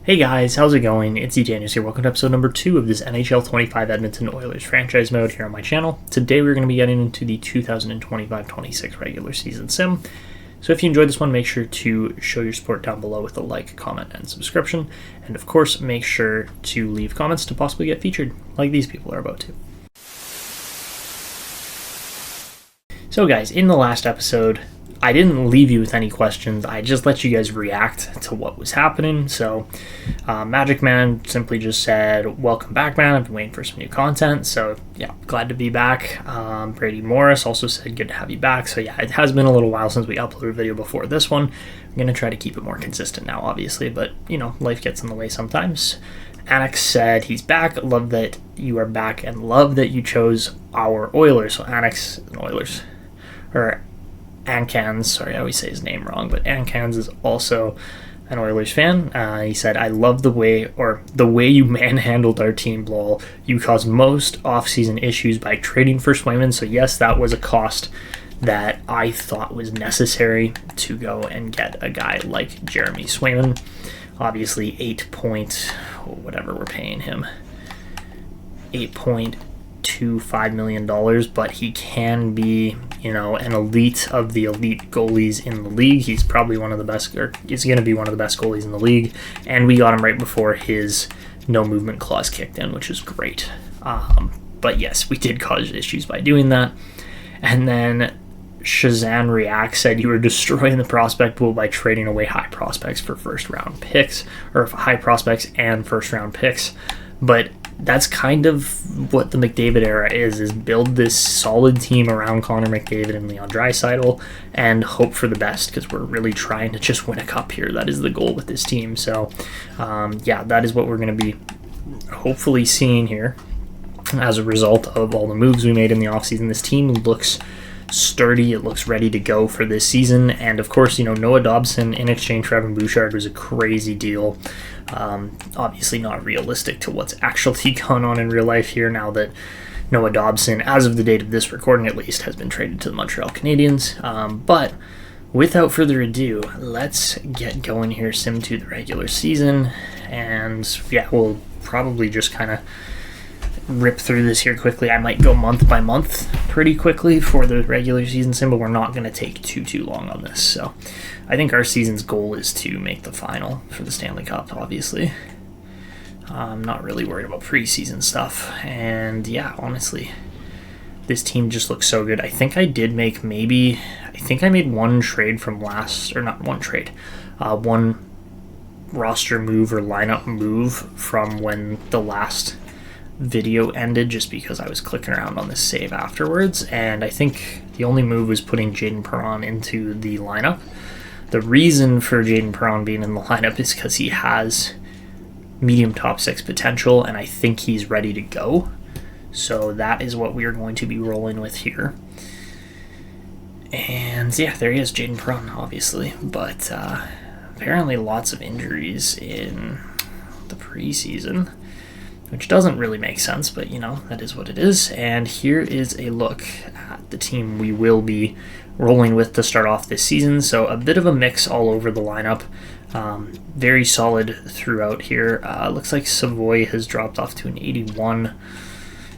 Hey guys, how's it going? It's Etanyos here. Welcome to episode number 2 of this NHL 25 Edmonton Oilers franchise mode here on my channel. Today we're going to be getting into the 2025-26 regular season sim. So if you enjoyed this one, make sure to show your support down below with a like, comment, and subscription. And of course, make sure to leave comments to possibly get featured, like these people are about to. So guys, in the last episode, I didn't leave you with any questions. I just let you guys react to what was happening. So Magic Man simply just said, welcome back, man. I've been waiting for some new content. So yeah, glad to be back. Brady Morris also said, good to have you back. So yeah, it has been a little while since we uploaded a video before this one. I'm going to try to keep it more consistent now, obviously. But, you know, life gets in the way sometimes. Annex said he's back. Love that you are back and love that you chose our Oilers. So Annex and Oilers. Or Ankans, sorry, I always say his name wrong, but Ankans is also an Oilers fan. He said, I love the way you manhandled our team, lol. You caused most offseason issues by trading for Swayman. So yes, that was a cost that I thought was necessary to go and get a guy like Jeremy Swayman. Obviously, whatever we're paying him, $8.25 million, but he can be, you know, an elite of the elite goalies in the league. He's probably one of the best, or he's going to be one of the best goalies in the league, and we got him right before his no movement clause kicked in, which is great. But yes, we did cause issues by doing that. And then Shazan React said you were destroying the prospect pool by trading away high prospects for first round picks, or high prospects and first round picks. But that's kind of what the McDavid era is build this solid team around Connor McDavid and Leon Draisaitl and hope for the best, because we're really trying to just win a cup here. That is the goal with this team. So, yeah, that is what we're going to be hopefully seeing here as a result of all the moves we made in the offseason. This team looks sturdy. It looks ready to go for this season. And of course, you know, Noah Dobson in exchange for Bouchard was a crazy deal. Obviously not realistic to what's actually going on in real life here now that Noah Dobson, as of the date of this recording at least, has been traded to the Montreal Canadiens. But without further ado, let's get going here, sim to the regular season. And yeah, we'll probably just kind of rip through this here quickly. I might go month by month pretty quickly for the regular season sim, but we're not going to take too long on this. So I think our season's goal is to make the final for the Stanley Cup, obviously. I'm not really worried about preseason stuff. And yeah, honestly, this team just looks so good. I think I did make I made one trade from one roster move or lineup move from when the last video ended, just because I was clicking around on this save afterwards, and I think the only move was putting Jaden Perron into the lineup. The reason for Jaden Perron being in the lineup is because he has medium top 6 potential, and I think he's ready to go. So that is what we are going to be rolling with here. And yeah, there he is, Jaden Perron, obviously, but apparently lots of injuries in the preseason, which doesn't really make sense, but you know, that is what it is. And here is a look at the team we will be rolling with to start off this season. So a bit of a mix all over the lineup. Very solid throughout here. Looks like Savoie has dropped off to an 81.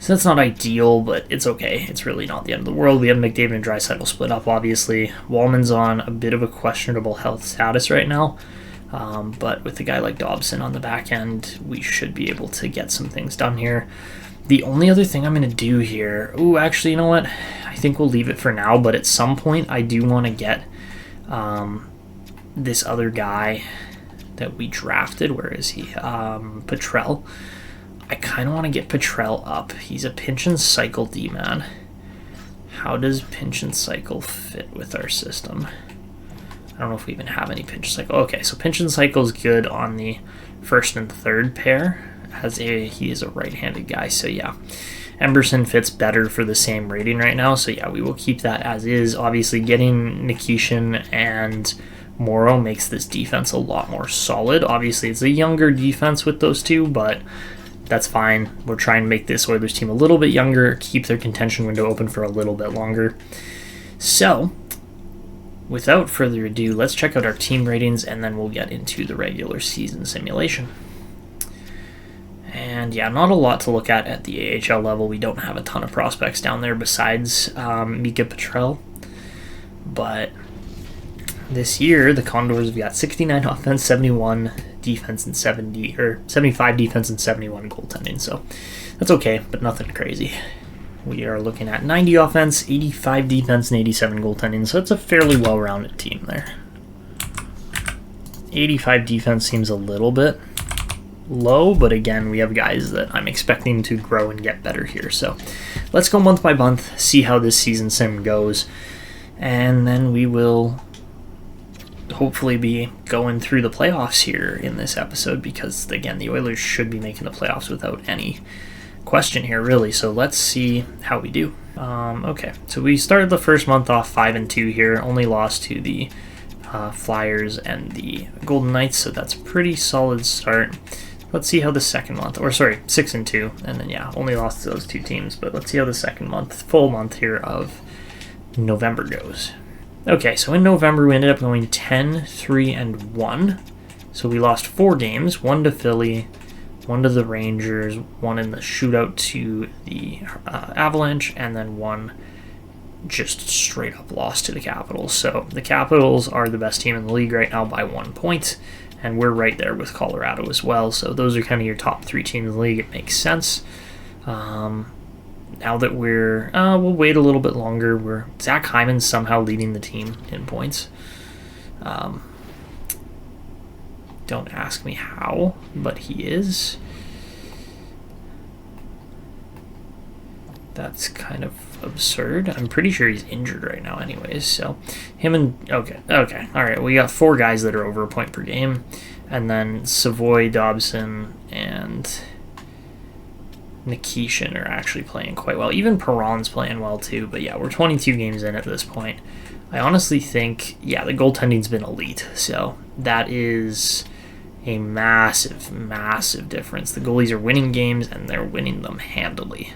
So that's not ideal, but it's okay. It's really not the end of the world. We have McDavid and Draisaitl split up, obviously. Walman's on a bit of a questionable health status right now. But with a guy like Dobson on the back end, we should be able to get some things done here. The only other thing I'm going to do here... actually, you know what? I think we'll leave it for now, but at some point I do want to get this other guy that we drafted. Where is he? Petrell. I kind of want to get Petrell up. He's a pinch and cycle D-man. How does pinch and cycle fit with our system? I don't know if we even have any pinch cycle. Okay, so pinch and cycle is good on the first and third pair. He is a right-handed guy, so yeah. Emberson fits better for the same rating right now, so yeah, we will keep that as is. Obviously, getting Nikishin and Morrow makes this defense a lot more solid. Obviously, it's a younger defense with those two, but that's fine. We're trying to make this Oilers team a little bit younger, keep their contention window open for a little bit longer. So without further ado, let's check out our team ratings, and then we'll get into the regular season simulation. And yeah, not a lot to look at the AHL level. We don't have a ton of prospects down there besides Mika Petrel. But this year, the Condors have got 69 offense, 71 defense, and 75 defense and 71 goaltending. So that's okay, but nothing crazy. We are looking at 90 offense, 85 defense, and 87 goaltending. So it's a fairly well-rounded team there. 85 defense seems a little bit low, but again, we have guys that I'm expecting to grow and get better here. So let's go month by month, see how this season sim goes, and then we will hopefully be going through the playoffs here in this episode, because again, the Oilers should be making the playoffs without any question here, really. So let's see how we do. Okay, so we started the first month off 5-2 here, only lost to the Flyers and the Golden Knights, so that's a pretty solid start. Let's see how the second month, 6-2, and then yeah, only lost to those two teams, but let's see how the second month, full month here of November goes. Okay, so in November we ended up going 10-3-1, so we lost 4 games, 1 to Philly, 1 to the Rangers, 1 in the shootout to the Avalanche, and then 1 just straight up lost to the Capitals. So the Capitals are the best team in the league right now by 1 point, and we're right there with Colorado as well. So those are kind of your top 3 teams in the league. It makes sense. Now that we'll wait a little bit longer. Zach Hyman somehow leading the team in points. Don't ask me how, but he is. That's kind of absurd. I'm pretty sure he's injured right now anyways, so okay, alright, we got 4 guys that are over a point per game, and then Savoie, Dobson, and Nikishin are actually playing quite well. Even Perron's playing well too, but yeah, we're 22 games in at this point. I honestly think, yeah, the goaltending's been elite, so that is a massive, massive difference. The goalies are winning games, and they're winning them handily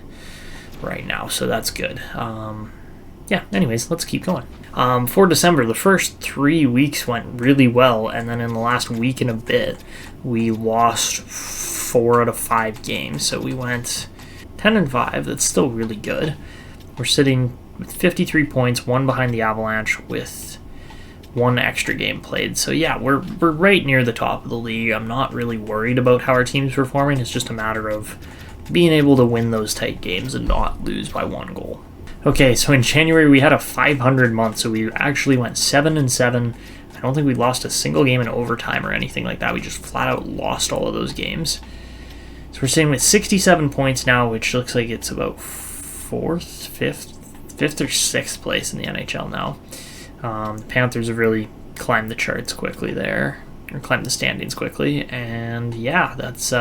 right now, so that's good. Yeah, anyways, let's keep going. For December, the first 3 weeks went really well, and then in the last week and a bit, we lost 4 out of 5 games, so we went 10-5. That's still really good. We're sitting with 53 points, 1 behind the Avalanche with 1 extra game played. So yeah, we're right near the top of the league. I'm not really worried about how our team's performing. It's just a matter of being able to win those tight games and not lose by 1 goal. Okay, so in January we had a 500 month, so we actually went 7-7. I don't think we lost a single game in overtime or anything like that. We just flat out lost all of those games. So we're sitting with 67 points now, which looks like it's about 5th or 6th place in the NHL now. The Panthers have really climbed the charts quickly there, or climbed the standings quickly, and yeah, that's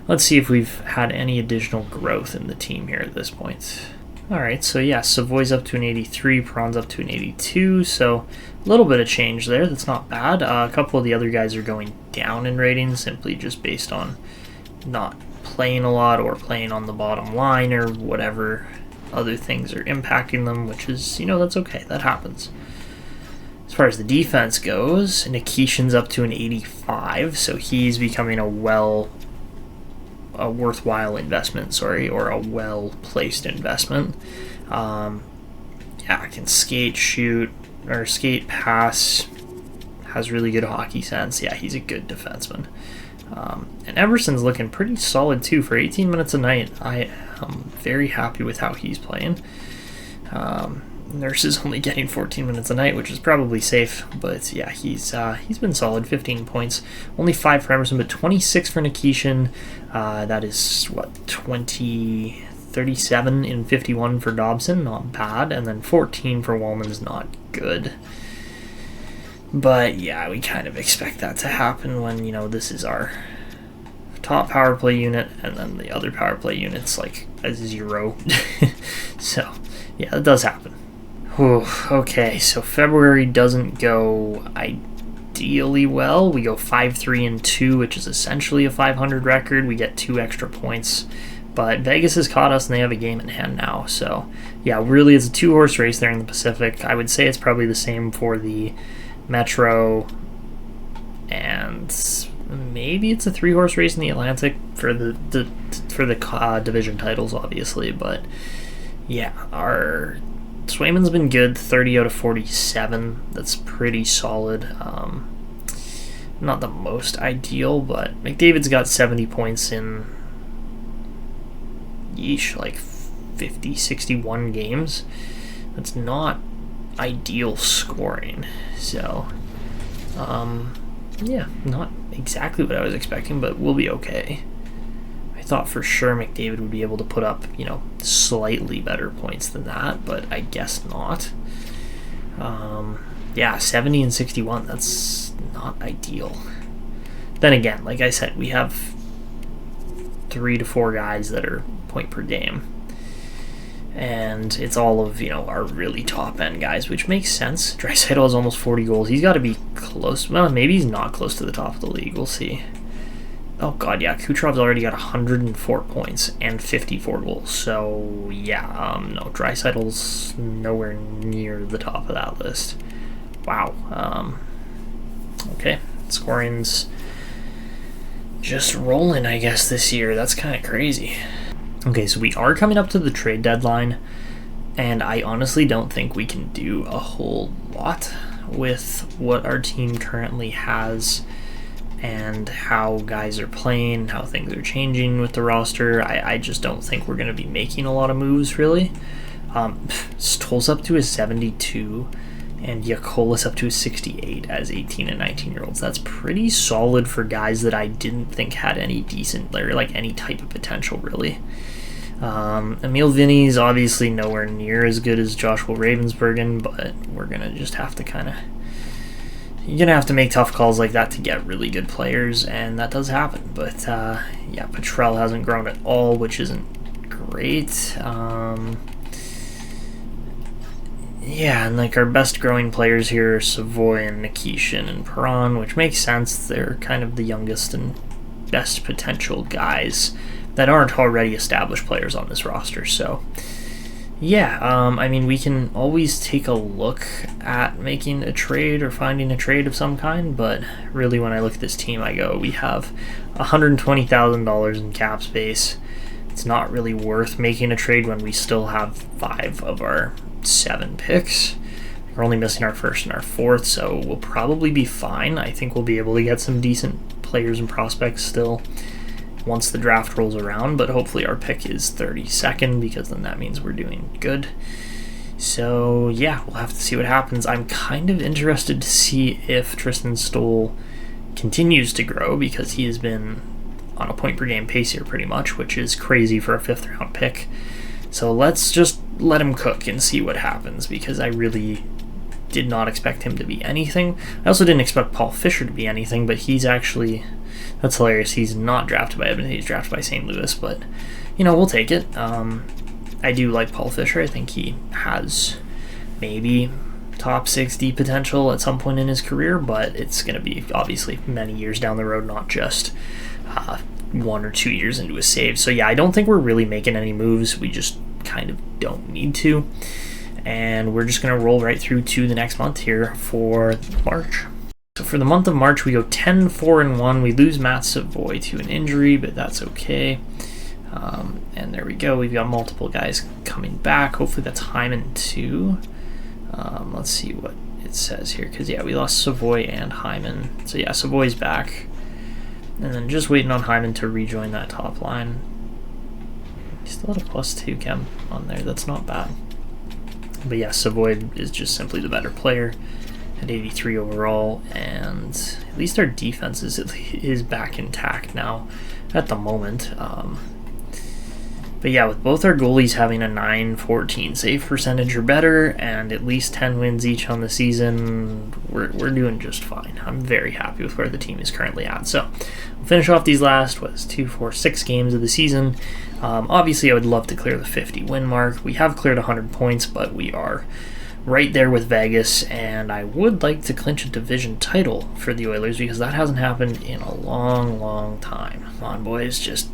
let's see if we've had any additional growth in the team here at this point. Alright, so yeah, Savoy's up to an 83, Perron's up to an 82, so a little bit of change there. That's not bad. A couple of the other guys are going down in ratings, simply just based on not playing a lot or playing on the bottom line or whatever other things are impacting them, which is, that's okay. That happens. As far as the defense goes, Nikishin's up to an 85, so he's becoming a worthwhile investment, or a well-placed investment. Yeah, can skate, shoot, or skate, pass, has really good hockey sense. Yeah, he's a good defenseman. And Everson's looking pretty solid too for 18 minutes a night. I am very happy with how he's playing. Nurse is only getting 14 minutes a night, which is probably safe, but yeah, he's been solid. 15 points, only 5 for Emerson, but 26 for Nikishin. That is 37 in 51 for Dobson, not bad, and then 14 for Walman is not good. But yeah, we kind of expect that to happen when, this is our top power play unit, and then the other power play unit's like a 0. So yeah, it does happen. Whew, okay, so February doesn't go ideally well. We go 5-3-2, which is essentially a 500 record. We get 2 extra points But Vegas has caught us, and they have a game in hand now. So, yeah, really, it's a 2-horse race there in the Pacific. I would say it's probably the same for the Metro, and maybe it's a 3-horse race in the Atlantic for the division titles, obviously. But yeah, our Swayman's been good, 30 out of 47. That's pretty solid. Not the most ideal, but McDavid's got 70 points in like 50, 61 games. That's not ideal scoring. So, yeah, not exactly what I was expecting, but we'll be okay. I thought for sure McDavid would be able to put up, slightly better points than that, but I guess not. Yeah, 70 and 61, that's not ideal. Then again, like I said, we have 3 to 4 guys that are point per game. And it's all of, our really top end guys, which makes sense. Draisaitl has almost 40 goals. He's got to be close. Well, maybe he's not close to the top of the league. We'll see. Oh, God, yeah. Kucherov's already got 104 points and 54 goals. So, yeah, no, Draisaitl's nowhere near the top of that list. Wow. Okay, scoring's just rolling, I guess, this year. That's kind of crazy. Okay, so we are coming up to the trade deadline, and I honestly don't think we can do a whole lot with what our team currently has and how guys are playing, how things are changing with the roster. I just don't think we're going to be making a lot of moves, really. Stoll's up to a 72, and Yakolis up to a 68 as 18 and 19-year-olds. That's pretty solid for guys that I didn't think had any decent, or like any type of potential, really. Emil Vinny's obviously nowhere near as good as Joshua Ravensbergen, but we're going to just have to you're going to have to make tough calls like that to get really good players, and that does happen. But, yeah, Petrel hasn't grown at all, which isn't great. Yeah, and like our best growing players here are Savoie and Nikishin and Perron, which makes sense. They're kind of the youngest and best potential guys that aren't already established players on this roster. So, yeah, I mean, we can always take a look at making a trade or finding a trade of some kind, but really when I look at this team, I go, we have $120,000 in cap space. It's not really worth making a trade when we still have 5 of our 7 picks. We're only missing our first and our fourth, so we'll probably be fine. I think we'll be able to get some decent players and prospects still once the draft rolls around, but hopefully our pick is 32nd, because then that means we're doing good. So yeah, we'll have to see what happens. I'm kind of interested to see if Tristan Stoll continues to grow, because he has been on a point per game pace here pretty much, which is crazy for a 5th round pick. So let's just let him cook and see what happens, because I really did not expect him to be anything. I also didn't expect Paul Fisher to be anything, but he's actually, that's hilarious. He's not drafted by Edmonton, he's drafted by St. Louis, but, we'll take it. I do like Paul Fisher. I think he has maybe top 60 potential at some point in his career, but it's going to be obviously many years down the road, not just 1 or 2 years into a save. So yeah, I don't think we're really making any moves. We just kind of don't need to, and we're just going to roll right through to the next month here for March. So for the month of March, we go 10-4-1. We lose Matt Savoie to an injury, but that's okay. And there we go. We've got multiple guys coming back. Hopefully that's Hyman too. Let's see what it says here, because yeah, we lost Savoie and Hyman. So yeah, Savoie's back. And then just waiting on Hyman to rejoin that top line. Still at a +2 chem on there. That's not bad. But yeah, Savoie is just simply the better player at 83 overall. And at least our defense is back intact now at the moment. But yeah, with both our goalies having a .914 save percentage or better and at least 10 wins each on the season, we're doing just fine. I'm very happy with where the team is currently at. So we'll finish off these last 6 games of the season. Obviously, I would love to clear the 50 win mark. We have cleared 100 points, but we are right there with Vegas, and I would like to clinch a division title for the Oilers, because that hasn't happened in a long, long time. Come on, boys, just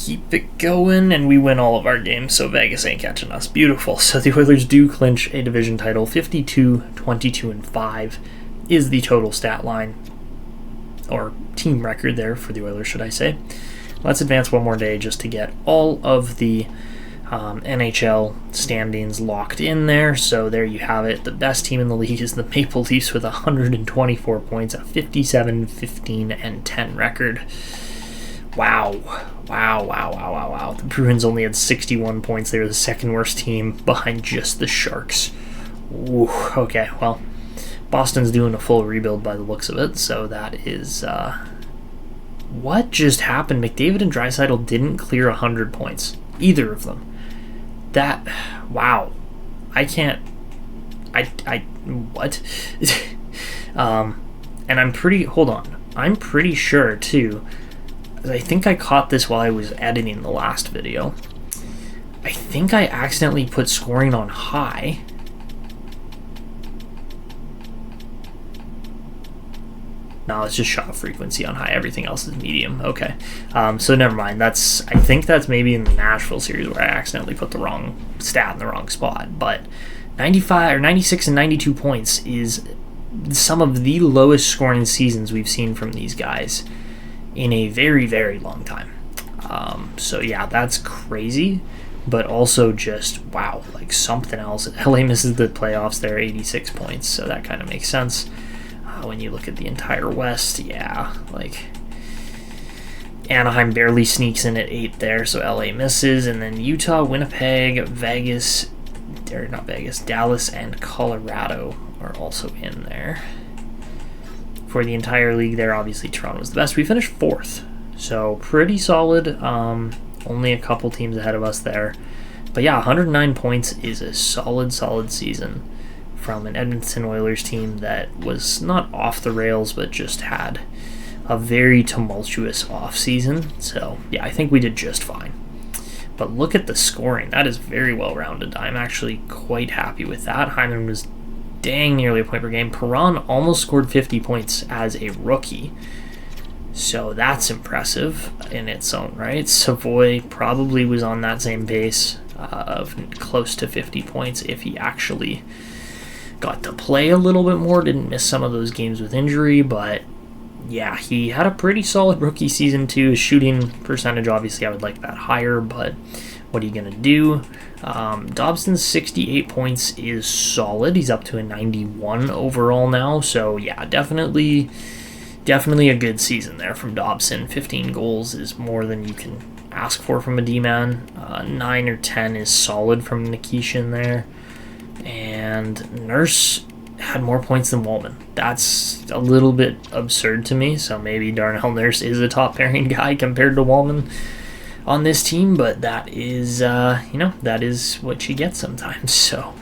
keep it going, and we win all of our games, so Vegas ain't catching us. Beautiful. So the Oilers do clinch a division title. 52, 22, and 5 is the total stat line, or team record there for the Oilers, should I say. Let's advance one more day just to get all of the NHL standings locked in there. So there you have it. The best team in the league is the Maple Leafs with 124 points, a 57, 15, and 10 record. Wow. The Bruins only had 61 points. They were the second worst team behind just the Sharks. Ooh, okay, well, Boston's doing a full rebuild by the looks of it, so that is... what just happened? McDavid and Draisaitl didn't clear 100 points. Either of them. That... wow. I can't... what? And I'm pretty... hold on. I'm pretty sure, too... I think I caught this while I was editing the last video. I think I accidentally put scoring on high. No, it's just shot frequency on high. Everything else is medium. Okay. So never mind. I think that's maybe in the Nashville series where I accidentally put the wrong stat in the wrong spot. But 95 or 96 and 92 points is some of the lowest scoring seasons we've seen from these guys in a very, very long time. So yeah, that's crazy, but also just, wow, like something else. LA misses the playoffs there, 86 points, so that kind of makes sense. When you look at the entire West, yeah, like Anaheim barely sneaks in at 8 there, so LA misses, and then Utah, Winnipeg, Dallas, and Colorado are also in there. For the entire league there, obviously Toronto was the best. We finished 4th, so pretty solid. Only a couple teams ahead of us there. But yeah, 109 points is a solid season from an Edmonton Oilers team that was not off the rails, but just had a very tumultuous offseason. So yeah, I think we did just fine. But look at the scoring. That is very well-rounded. I'm actually quite happy with that. Hyman was dang nearly a point per game. Perron almost scored 50 points as a rookie, so that's impressive in its own right. Savoie probably was on that same pace of close to 50 points if he actually got to play a little bit more, didn't miss some of those games with injury, but yeah, he had a pretty solid rookie season too. His shooting percentage, obviously I would like that higher, but what are you going to do? Dobson's 68 points is solid. He's up to a 91 overall now. So, yeah, definitely a good season there from Dobson. 15 goals is more than you can ask for from a D-man. 9 or 10 is solid from Nikishin there. And Nurse had more points than Walman. That's a little bit absurd to me. So maybe Darnell Nurse is a top pairing guy compared to Walman on this team, but that is, that is what you get sometimes. So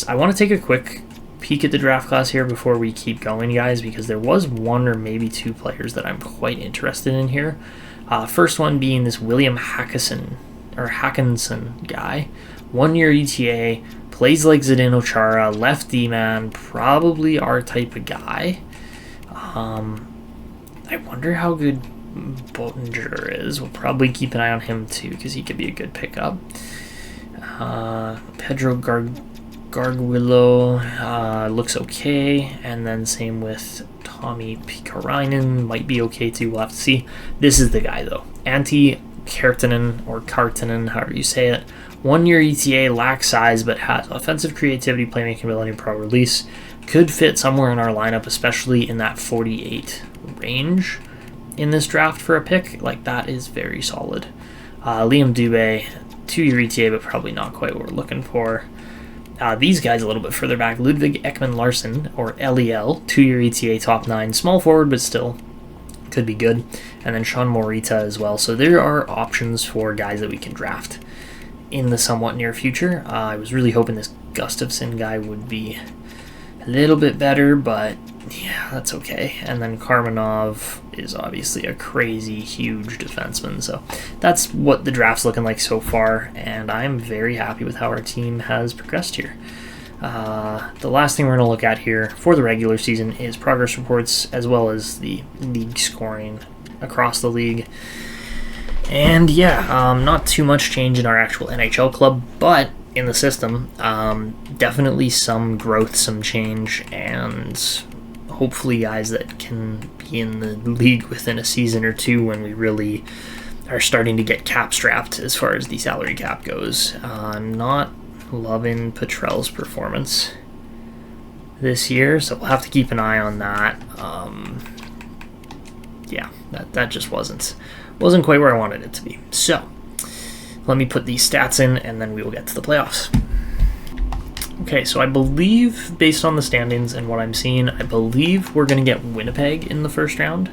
I want to take a quick peek at the draft class here before we keep going, guys, because there was one or maybe two players that I'm quite interested in here. First one being this William Hackinson guy, 1-year ETA, plays like Zdeno Chara, left D-man, probably our type of guy. I wonder how good Bouchard is. We'll probably keep an eye on him too because he could be a good pickup. Pedro Garguilo looks okay, and then same with Tommy Pikkarainen, might be okay too. We'll have to see. This is the guy though, Antti Kertanen or Kartinen, however you say it. 1-year ETA, lacks size, but has offensive creativity, playmaking ability, pro release. Could fit somewhere in our lineup, especially in that 48 range in this draft for a pick. Like, that is very solid. Liam Dubé, 2-year ETA, but probably not quite what we're looking for. These guys a little bit further back, Ludvig Ekman-Larsson, or LEL, 2-year ETA, top 9, small forward, but still could be good. And then Sean Morita as well. So there are options for guys that we can draft in the somewhat near future. I was really hoping this Gustafsson guy would be a little bit better, but yeah, that's okay. And then Karmanov is obviously a crazy, huge defenseman. So that's what the draft's looking like so far, and I'm very happy with how our team has progressed here. The last thing we're going to look at here for the regular season is progress reports, as well as the league scoring across the league. And yeah, not too much change in our actual NHL club, but in the system, definitely some growth, some change, and hopefully guys that can be in the league within a season or two when we really are starting to get cap strapped as far as the salary cap goes. I'm not loving Petrell's performance this year, so we'll have to keep an eye on that. Yeah, that just wasn't quite where I wanted it to be. So let me put these stats in, and then we will get to the playoffs. Okay, so I believe, based on the standings and what I'm seeing, I believe we're going to get Winnipeg in the first round,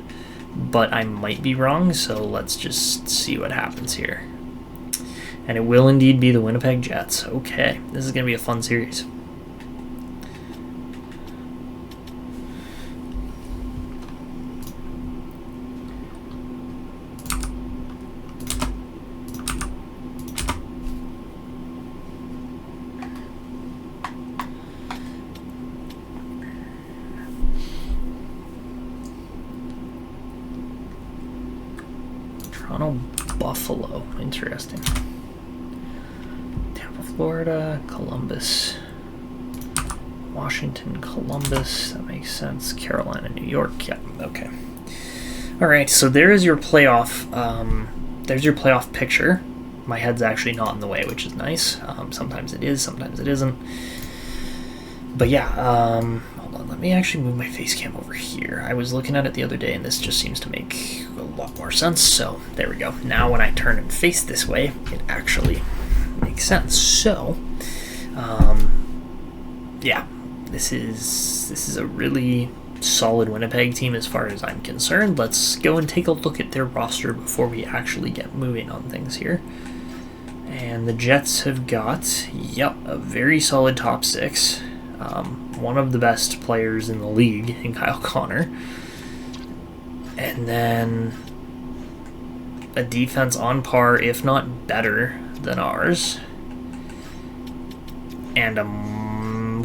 but I might be wrong, so let's just see what happens here. And it will indeed be the Winnipeg Jets. Okay, this is going to be a fun series. Buffalo, interesting. Tampa, Florida, Columbus, Washington, Columbus, that makes sense. Carolina, New York, yeah, okay. All right, so there is your playoff. There's your playoff picture. My head's actually not in the way, which is nice. Sometimes it is, sometimes it isn't. But yeah, hold on, let me actually move my face cam over here. I was looking at it the other day, and this just seems to make a lot more sense, so there we go. Now when I turn and face this way, it actually makes sense. So, yeah, this is a really solid Winnipeg team as far as I'm concerned. Let's go and take a look at their roster before we actually get moving on things here. And the Jets have got, yep, a very solid top six. One of the best players in the league in Kyle Connor. And then a defense on par, if not better, than ours. And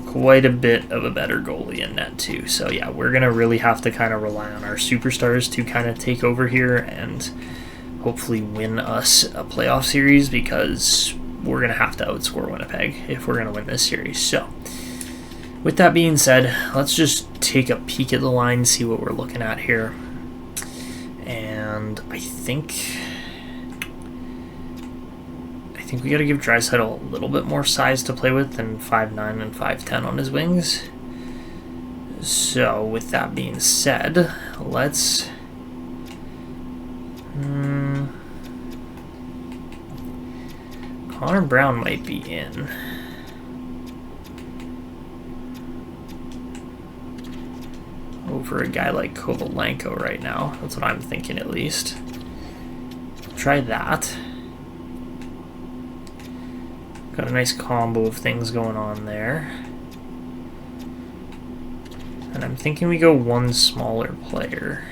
quite a bit of a better goalie in net, too. So, yeah, we're going to really have to kind of rely on our superstars to kind of take over here and hopefully win us a playoff series, because we're going to have to outscore Winnipeg if we're going to win this series. So, with that being said, let's just take a peek at the line, see what we're looking at here. And I think we got to give Draisaitl a little bit more size to play with than 5'9" and 5'10" on his wings. So, with that being said, let's... Connor Brown might be in. Over a guy like Kovalenko right now. That's what I'm thinking, at least. Try that. Got a nice combo of things going on there. And I'm thinking we go one smaller player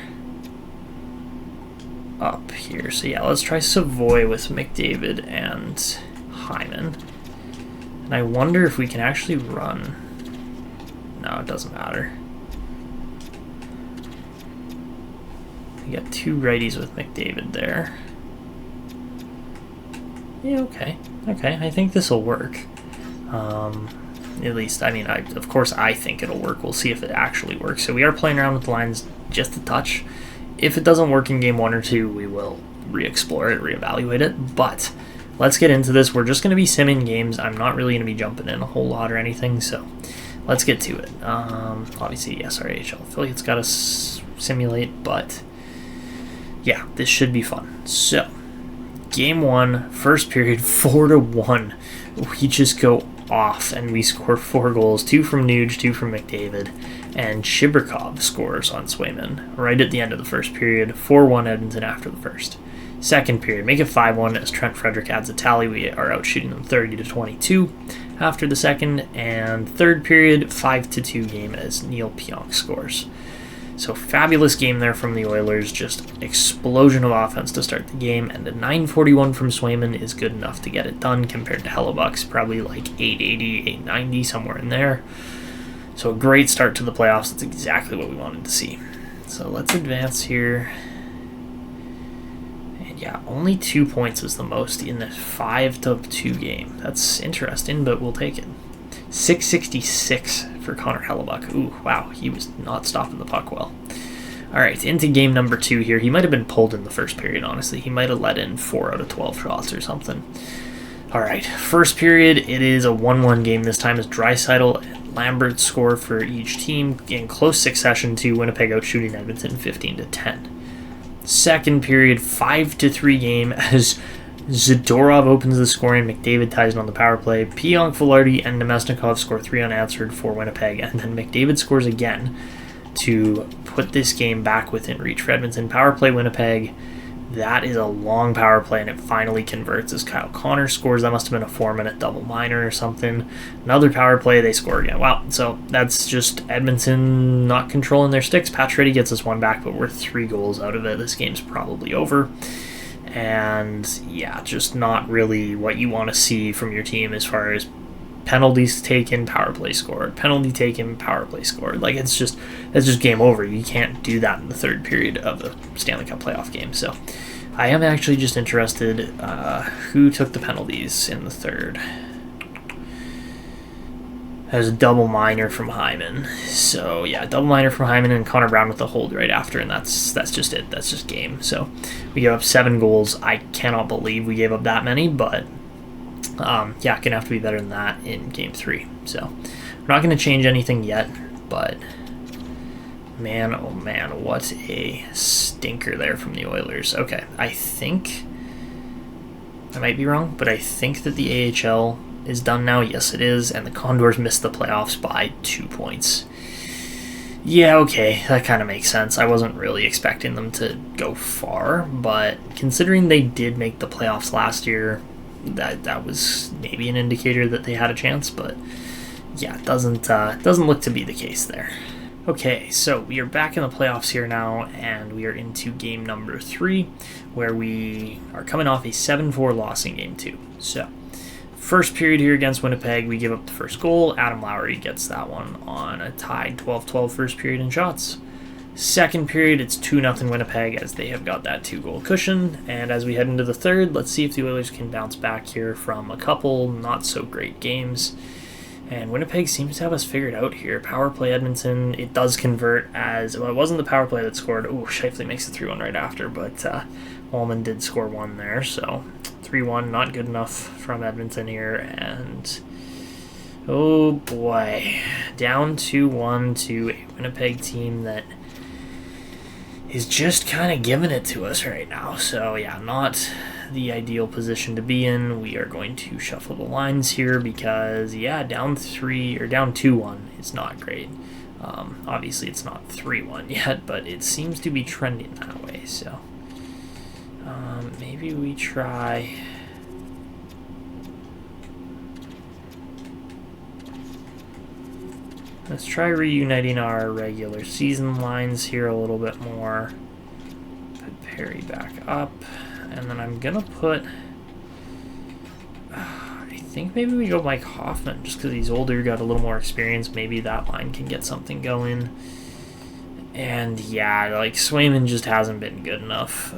up here. So yeah, let's try Savoie with McDavid and Hyman. And I wonder if we can actually run. No, it doesn't matter. We got two righties with McDavid there. Yeah, okay. Okay, I think this will work. At least, I mean, of course I think it'll work. We'll see if it actually works. So we are playing around with the lines just a touch. If it doesn't work in game 1 or 2, we will re-explore it, re-evaluate it. But let's get into this. We're just going to be simming games. I'm not really going to be jumping in a whole lot or anything, so let's get to it. Obviously, yes, our AHL affiliate's got to simulate, but yeah, this should be fun. So, game 1, first period, 4-1. We just go off, and we score 4 goals, 2 from Nuge, 2 from McDavid, and Chibrikov scores on Swayman right at the end of the first period. 4-1 Edmonton after the first. Second period, make it 5-1 as Trent Frederick adds a tally. We are out shooting them 30-22 after the second, and third period, 5-2 game as Neil Pionk scores. So fabulous game there from the Oilers, just explosion of offense to start the game, and a 941 from Swayman is good enough to get it done compared to Hellebuck's probably like 880, 890, somewhere in there. So a great start to the playoffs. That's exactly what we wanted to see. So let's advance here. Yeah, only 2 points is the most in the 5-2 game. That's interesting, but we'll take it. 666 for Connor Hellebuck. Ooh, wow, he was not stopping the puck well. All right, into game number 2 here. He might have been pulled in the first period, honestly. He might have let in 4 out of 12 shots or something. All right, first period, it is a 1-1 game this time as Draisaitl and Lambert score for each team in close succession to Winnipeg outshooting Edmonton 15-10. Second period, 5-3 game as Zadorov opens the scoring, McDavid ties it on the power play, Pionk, Velarde, and Nemesnikov score 3 unanswered for Winnipeg, and then McDavid scores again to put this game back within reach for Edmonton. Power play Winnipeg. That is a long power play, and it finally converts as Kyle Connor scores. That must have been a 4-minute double minor or something. Another power play, they score again. Wow, so that's just Edmonton not controlling their sticks. Pacioretty gets us one back, but we're 3 goals out of it. This game's probably over. And yeah, just not really what you want to see from your team as far as penalties taken, power play scored, penalty taken, power play scored. Like, that's just game over. You can't do that in the third period of the Stanley Cup playoff game. So I am actually just interested who took the penalties in the third. There's a double minor from Hyman. So yeah, double minor from Hyman and Connor Brown with the hold right after, and that's just it. That's just game. So we gave up 7 goals. I cannot believe we gave up that many, but yeah, gonna have to be better than that in game 3. So we're not gonna change anything yet, but man, oh man, what a stinker there from the Oilers. Okay, I think I might be wrong, but I think that the AHL is done now. Yes, it is, and the Condors missed the playoffs by 2 points. Yeah, okay, that kind of makes sense. I wasn't really expecting them to go far, but considering they did make the playoffs last year, that was maybe an indicator that they had a chance, but yeah, it doesn't look to be the case there. Okay, so we are back in the playoffs here now, and we are into game number 3, where we are coming off a 7-4 loss in game 2. So first period here against Winnipeg, we give up the first goal. Adam Lowry gets that one on a tied 12-12 first period in shots. Second period, it's 2-0 Winnipeg as they have got that 2-goal cushion. And as we head into the third, let's see if the Oilers can bounce back here from a couple not-so-great games. And Winnipeg seems to have us figured out here. Power play Edmonton, it does convert as... Well, it wasn't the power play that scored. Ooh, Scheifele makes the 3-1 right after, but Walman did score 1 there. So 3-1, not good enough from Edmonton here. And... oh boy, down 2-1 to a Winnipeg team that is just kind of giving it to us right now. So yeah, not the ideal position to be in. We are going to shuffle the lines here because yeah, down 2-1 is not great. Obviously it's not 3-1 yet, but it seems to be trending that way. So maybe we try... Let's try reuniting our regular season lines here a little bit more. Put Perry back up. And then I'm going to put... I think maybe we go Mike Hoffman, just because he's older, got a little more experience. Maybe that line can get something going. And yeah, like, Swayman just hasn't been good enough.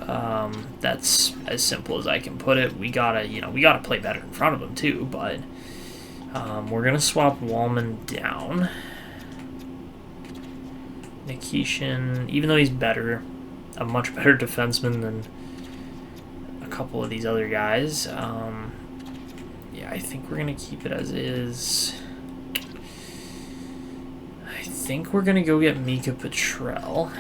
That's as simple as I can put it. We gotta play better in front of him too, but we're going to swap Walman down. Nikishin, even though he's better, a much better defenseman than a couple of these other guys, yeah, I think we're going to keep it as is. I think we're going to go get Mika Petrell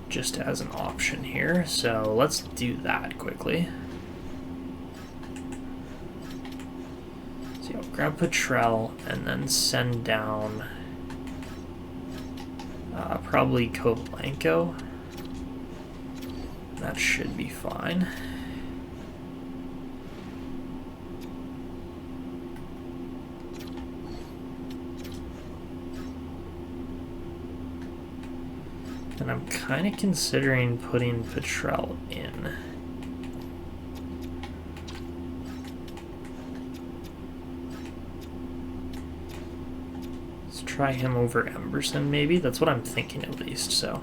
just as an option here, so let's do that quickly. So grab Petrell and then send down probably Kovalenko. That should be fine. And I'm kind of considering putting Petrell in. Try him over Emberson, maybe. That's what I'm thinking, at least. So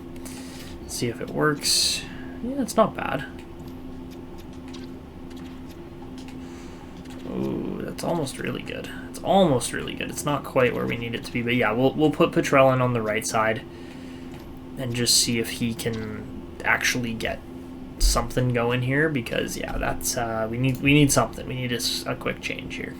let's see if it works. Yeah, it's not bad. Ooh, that's almost really good. It's almost really good. It's not quite where we need it to be, but yeah, we'll put Petrell in on the right side and just see if he can actually get something going here, because yeah, that's we need something. We need a quick change here.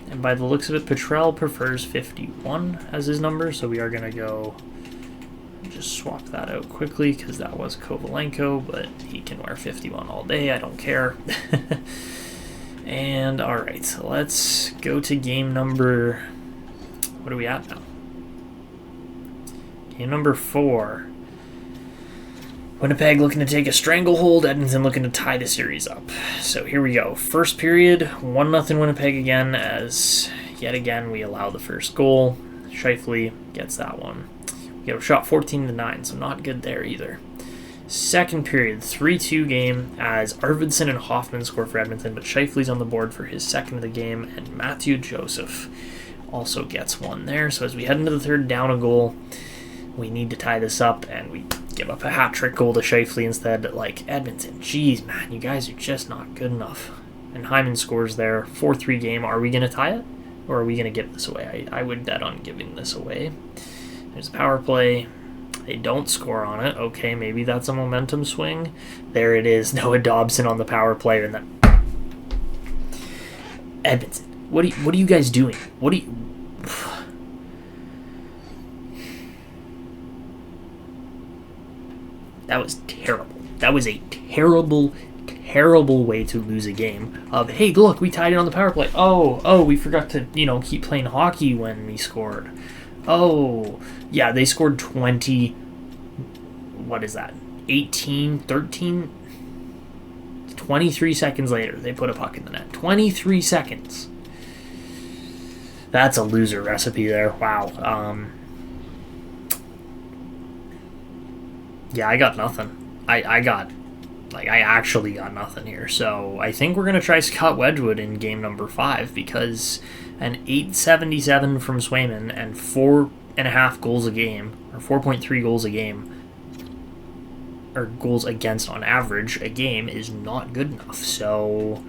And by the looks of it, Petrell prefers 51 as his number, so we are gonna go just swap that out quickly because that was Kovalenko, but he can wear 51 all day. I don't care. And all right, so let's go to game number. What are we at now? Game number 4. Winnipeg looking to take a stranglehold. Edmonton looking to tie the series up. So here we go. First period, 1-0 Winnipeg again, as yet again we allow the first goal. Scheifele gets that one. We get a shot 14-9, so not good there either. Second period, 3-2 game, as Arvidsson and Hoffman score for Edmonton, but Scheifele's on the board for his second of the game, and Matthew Joseph also gets one there. So as we head into the third, down a goal, we need to tie this up, and we give up a hat-trick goal to Scheifele instead. Like, Edmonton, geez, man, you guys are just not good enough. And Hyman scores there. 4-3 game. Are we going to tie it, or are we going to give this away? I would bet on giving this away. There's a power play. They don't score on it. Okay, maybe that's a momentum swing. There it is. Noah Dobson on the power play, and then Edmonton. What are you guys doing? What do you? That was terrible. That was a terrible, terrible way to lose a game. Of, hey, look, we tied it on the power play. Oh, we forgot to, keep playing hockey when we scored. Oh, yeah, they scored 20, what is that, 18, 13? 23 seconds later, they put a puck in the net. 23 seconds. That's a loser recipe there. Wow. Yeah, I got nothing. I actually got nothing here. So I think we're going to try Scott Wedgwood in game number 5, because an 877 from Swayman and 4.5 goals a game, or 4.3 goals a game, or goals against on average a game, is not good enough. So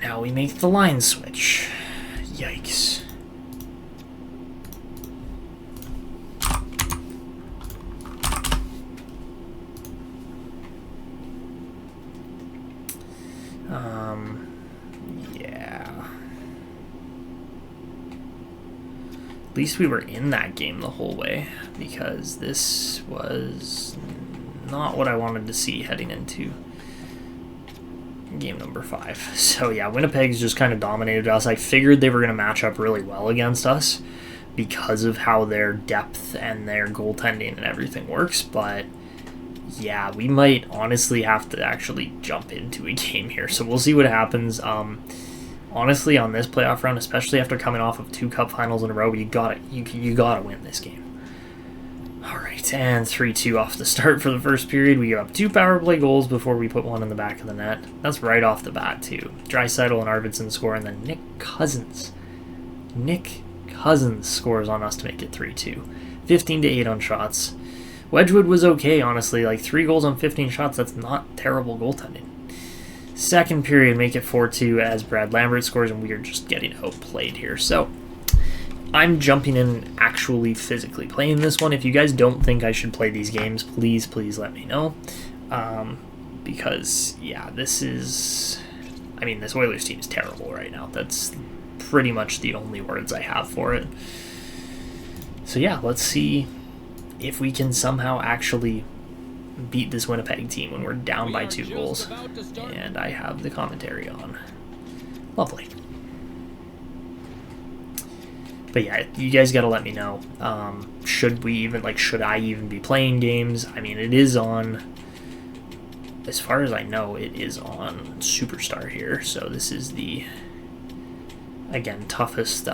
now we make the line switch. Yikes. Yeah. At least we were in that game the whole way, because this was not what I wanted to see heading into game number 5. So yeah, Winnipeg's just kind of dominated us. I figured they were going to match up really well against us because of how their depth and their goaltending and everything works, but yeah, we might honestly have to actually jump into a game here. So we'll see what happens. Honestly, on this playoff round, especially after coming off of 2 cup finals in a row, you gotta win this game. All right, and 3-2 off the start for the first period. We give up 2 power play goals before we put one in the back of the net. That's right off the bat too. Draisaitl and Arvidsson score, and then Nick Cousins scores on us to make it 3-2. 15-8 on shots. Wedgwood was okay, honestly. Like, 3 goals on 15 shots, that's not terrible goaltending. Second period, make it 4-2 as Brad Lambert scores, and we are just getting outplayed here. So I'm jumping in actually physically playing this one. If you guys don't think I should play these games, please let me know. Because, yeah, this Oilers team is terrible right now. That's pretty much the only words I have for it. So, yeah, let's see if we can somehow actually beat this Winnipeg team when we're down by 2 goals. And I have the commentary on. Lovely. But yeah, you guys gotta let me know. Should I even be playing games? I mean, it is on, as far as I know, it is on Superstar here. So this is the, again, toughest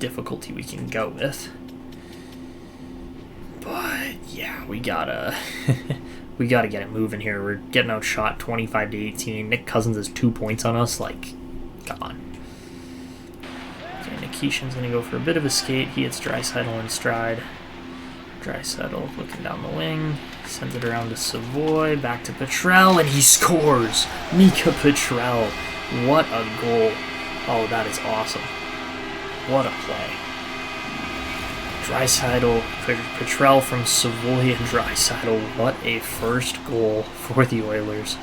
difficulty we can go with. But yeah, we gotta get it moving here. We're getting outshot 25-18. Nick Cousins has 2 points on us. Like, come on. Okay, Nikishin's going to go for a bit of a skate. He hits Draisaitl in stride. Draisaitl looking down the wing. Sends it around to Savoie. Back to Petrel, and he scores! Mika Petrel. What a goal. Oh, that is awesome. What a play. Draisaitl, Petrel from Savoie, and Draisaitl. What a first goal for the Oilers.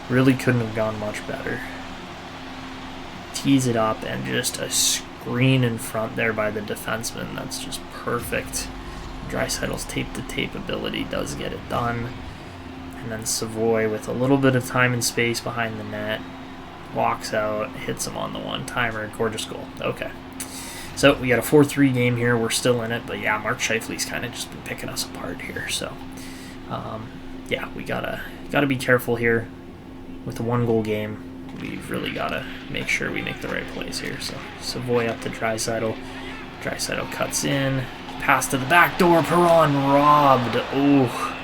Really couldn't have gone much better. Tees it up, and just a screen in front there by the defenseman. That's just perfect. Draisaitl's tape-to-tape ability does get it done. And then Savoie, with a little bit of time and space behind the net, walks out, hits him on the one-timer. Gorgeous goal. Okay. So we got a 4-3 game here. We're still in it, but yeah, Mark Scheifele's kind of just been picking us apart here. So, yeah, we gotta be careful here with a one-goal game. We've really gotta make sure we make the right plays here. So Savoie up to Draisaitl. Draisaitl cuts in. Pass to the back door. Perron robbed. Oh,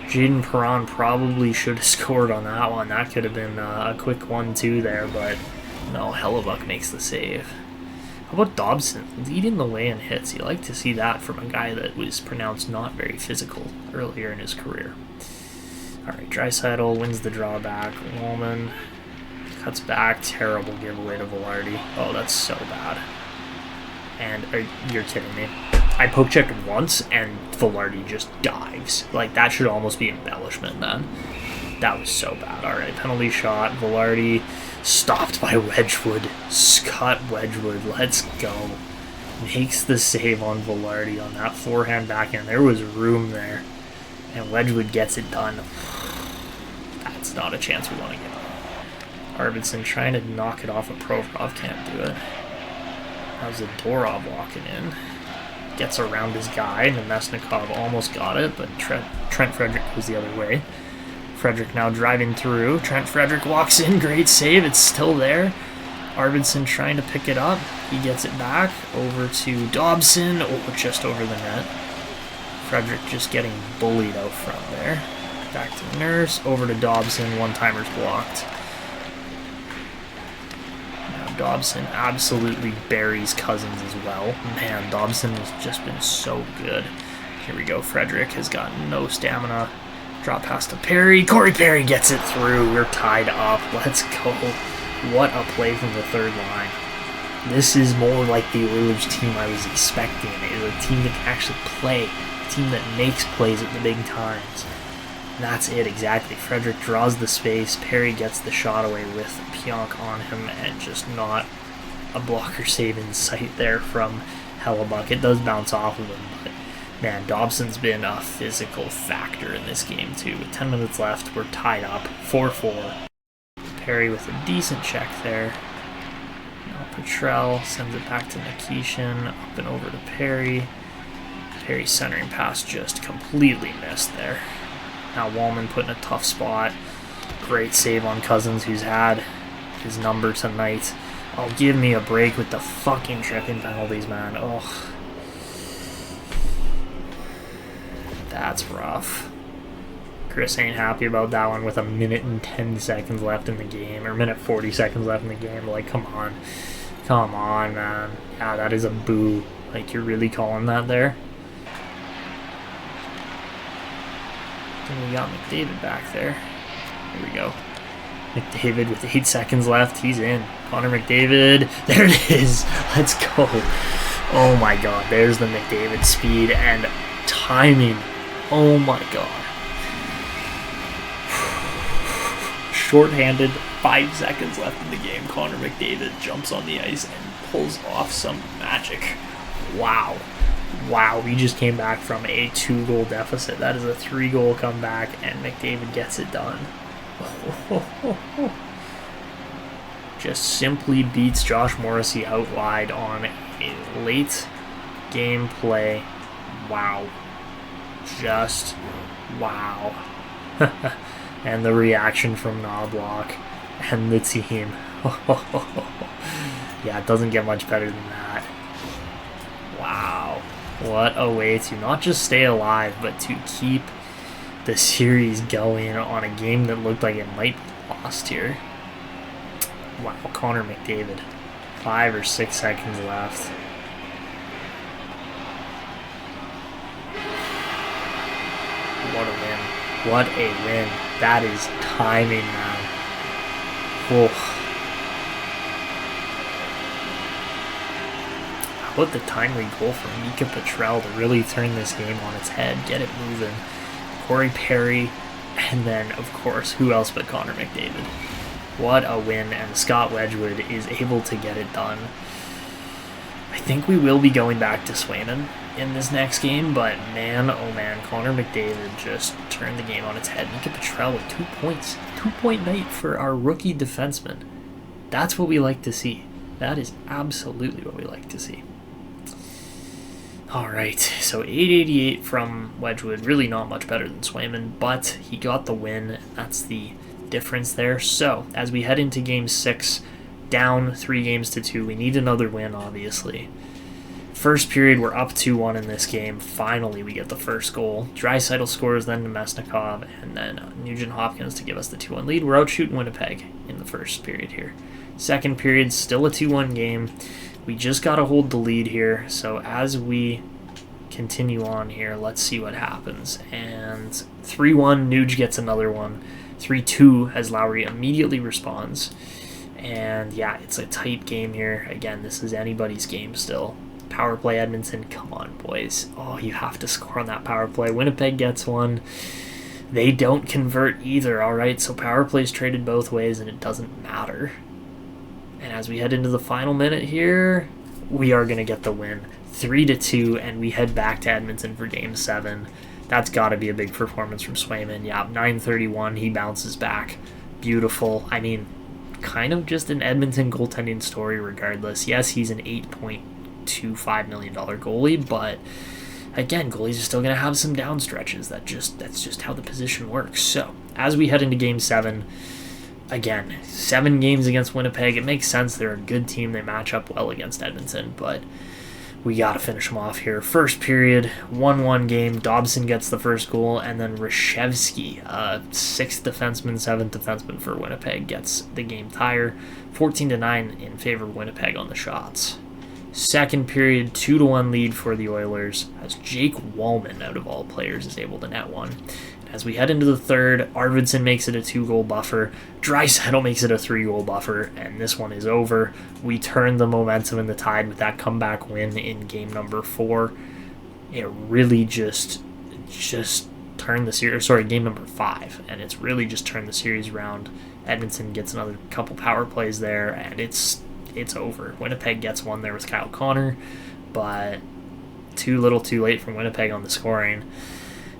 Jaden Perron probably should have scored on that one. That could have been a quick 1-2 there, but no, Hellebuck makes the save. How about Dobson leading the way in hits? You like to see that from a guy that was pronounced not very physical earlier in his career. All right, Draisaitl wins the drawback. Walman cuts back. Terrible giveaway to Velarde. Oh, that's so bad. And you're kidding me. I poke-checked once, and Velarde just dives. Like, that should almost be embellishment, man. That was so bad. All right, penalty shot. Velarde stopped by Wedgwood. Scott Wedgwood, let's go. Makes the save on Velarde on that forehand backhand. There was room there, and Wedgwood gets it done. That's not a chance we want to get. Arvidsson trying to knock it off of Provorov. Can't do it. How's Zadorov walking in? Gets around his guy, and Nemesnikov almost got it, but Trent Frederick goes the other way. Frederick now driving through. Trent Frederick walks in. Great save. It's still there. Arvidsson trying to pick it up. He gets it back over to Dobson. Oh, just over the net. Frederick just getting bullied out front there. Back to Nurse. Over to Dobson. One-timer's blocked. Dobson absolutely buries Cousins as well. Man, Dobson has just been so good. Here we go. Frederick has got no stamina. Drop pass to Perry. Corey Perry gets it through. We're tied up. Let's go. What a play from the third line. This is more like the Oilers team I was expecting. It is a team that can actually play. A team that makes plays at the big times. And that's it, exactly. Frederick draws the space. Perry gets the shot away with Pionk on him, and just not a blocker save in sight there from Hellebuck. It does bounce off of him, but man, Dobson's been a physical factor in this game too. With 10 minutes left, we're tied up 4-4. Perry with a decent check there. Now Petrel sends it back to Nikishin, up and over to Perry. Perry's centering pass just completely missed there. Now Walman put in a tough spot. Great save on Cousins, who's had his number tonight. Oh, give me a break with the fucking tripping penalties, man. Oh, that's rough. Chris ain't happy about that one with a minute and 10 seconds left in the game, or minute 40 seconds left in the game. Like, come on. Come on, man. Yeah, that is a boo. Like, you're really calling that there? Then we got McDavid back there. Here we go. McDavid with 8 seconds left. He's in. Connor McDavid. There it is. Let's go. Oh my god. There's the McDavid speed and timing. Oh my god. Short-handed. 5 seconds left in the game. Connor McDavid jumps on the ice and pulls off some magic. Wow. Wow, we just came back from a 2-goal deficit. That is a 3-goal comeback, and McDavid gets it done. Just simply beats Josh Morrissey out wide on a late game play. Wow. Just wow. And the reaction from Knobloch and the team. Yeah, it doesn't get much better than that. Wow. What a way to not just stay alive, but to keep the series going on a game that looked like it might be lost here. Wow, Connor McDavid. 5 or 6 seconds left. What a win. What a win. That is timing, man. Whoa. How about the timely goal from EP.2 to really turn this game on its head, get it moving. Corey Perry, and then, of course, who else but Connor McDavid. What a win, and Scott Wedgwood is able to get it done. I think we will be going back to Swayman in this next game, but man, oh man, Connor McDavid just turned the game on its head. EP.2 with 2 points. 2-point night for our rookie defenseman. That's what we like to see. That is absolutely what we like to see. Alright, so 888 from Wedgwood. Really not much better than Swayman, but he got the win. That's the difference there. So, as we head into Game 6, down 3-2, we need another win, obviously. First period, we're up 2-1 in this game. Finally, we get the first goal. Draisaitl scores, then Nemesnikov, and then Nugent-Hopkins to give us the 2-1 lead. We're out shooting Winnipeg in the first period here. Second period, still a 2-1 game. We just got to hold the lead here. So as we continue on here, let's see what happens. And 3-1, Nuge gets another one. 3-2 as Lowry immediately responds. And yeah, it's a tight game here. Again, this is anybody's game still. Power play Edmonton, come on, boys. Oh, you have to score on that power play. Winnipeg gets one. They don't convert either, all right? So power play's traded both ways, and it doesn't matter. And as we head into the final minute here, we are going to get the win. 3-2, and we head back to Edmonton for Game 7. That's got to be a big performance from Swayman. Yeah, 9:31, he bounces back. Beautiful. I mean, kind of just an Edmonton goaltending story regardless. Yes, he's an $8.25 million goalie, but again, goalies are still going to have some down stretches. That's just how the position works. So, as we head into Game 7, again, 7 games against Winnipeg. It makes sense. They're a good team. They match up well against Edmonton, but we got to finish them off here. First period, 1-1 game. Dobson gets the first goal, and then Reshevsky, 6th defenseman, 7th defenseman for Winnipeg, gets the game tire. 14-9 in favor of Winnipeg on the shots. Second period, 2-1 lead for the Oilers, as Jake Walman, out of all players, is able to net one. As we head into the third, Arvidsson makes it a 2-goal buffer. Draisaitl makes it a 3-goal buffer, and this one is over. We turn the momentum in the tide with that comeback win in game number 4. It really just turned the series. Sorry, game number 5, and it's really just turned the series around. Edmonton gets another couple power plays there, and it's over. Winnipeg gets one there with Kyle Connor, but too little too late from Winnipeg on the scoring.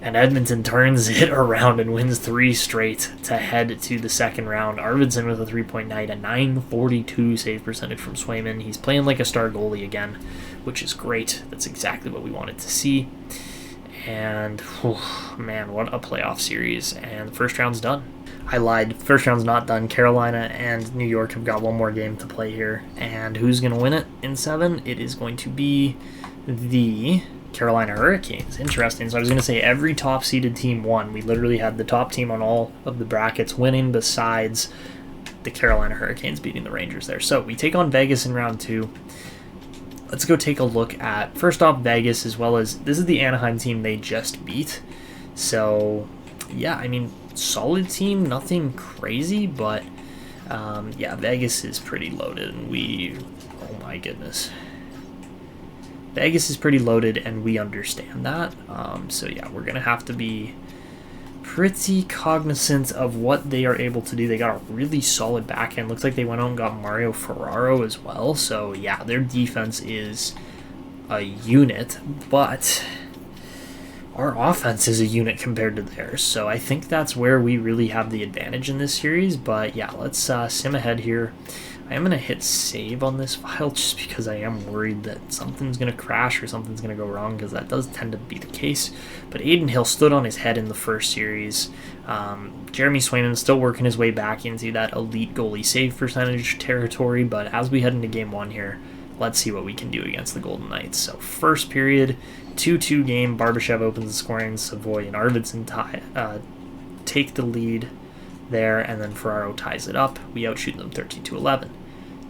And Edmonton turns it around and wins 3 straight to head to the second round. Arvidsson with a 3-point night, a .942 save percentage from Swayman. He's playing like a star goalie again, which is great. That's exactly what we wanted to see. And, man, what a playoff series. And the first round's done. I lied. First round's not done. Carolina and New York have got one more game to play here. And who's going to win it in 7? It is going to be the Carolina Hurricanes. Interesting. So I was going to say every top-seeded team won. We literally had the top team on all of the brackets winning besides the Carolina Hurricanes beating the Rangers there. So we take on Vegas in round 2. Let's go take a look at, first off, Vegas, as well as, this is the Anaheim team they just beat. So, yeah, I mean, solid team, nothing crazy, but, yeah, Vegas is pretty loaded, and oh my goodness. Vegas is pretty loaded, and we understand that. So, yeah, we're going to have to be pretty cognizant of what they are able to do. They got a really solid backhand. Looks like they went out and got Mario Ferraro as well. So, yeah, their defense is a unit, but our offense is a unit compared to theirs. So I think that's where we really have the advantage in this series. But, yeah, let's sim ahead here. I am going to hit save on this file just because I am worried that something's going to crash or something's going to go wrong, because that does tend to be the case. But Adin Hill stood on his head in the first series. Jeremy Swayman still working his way back into that elite goalie save percentage territory. But as we head into game 1 here, let's see what we can do against the Golden Knights. So first period, 2-2 game. Barbashev opens the scoring. Savoie and Arvidsson take the lead there, and then Ferraro ties it up. We outshoot them 13-11.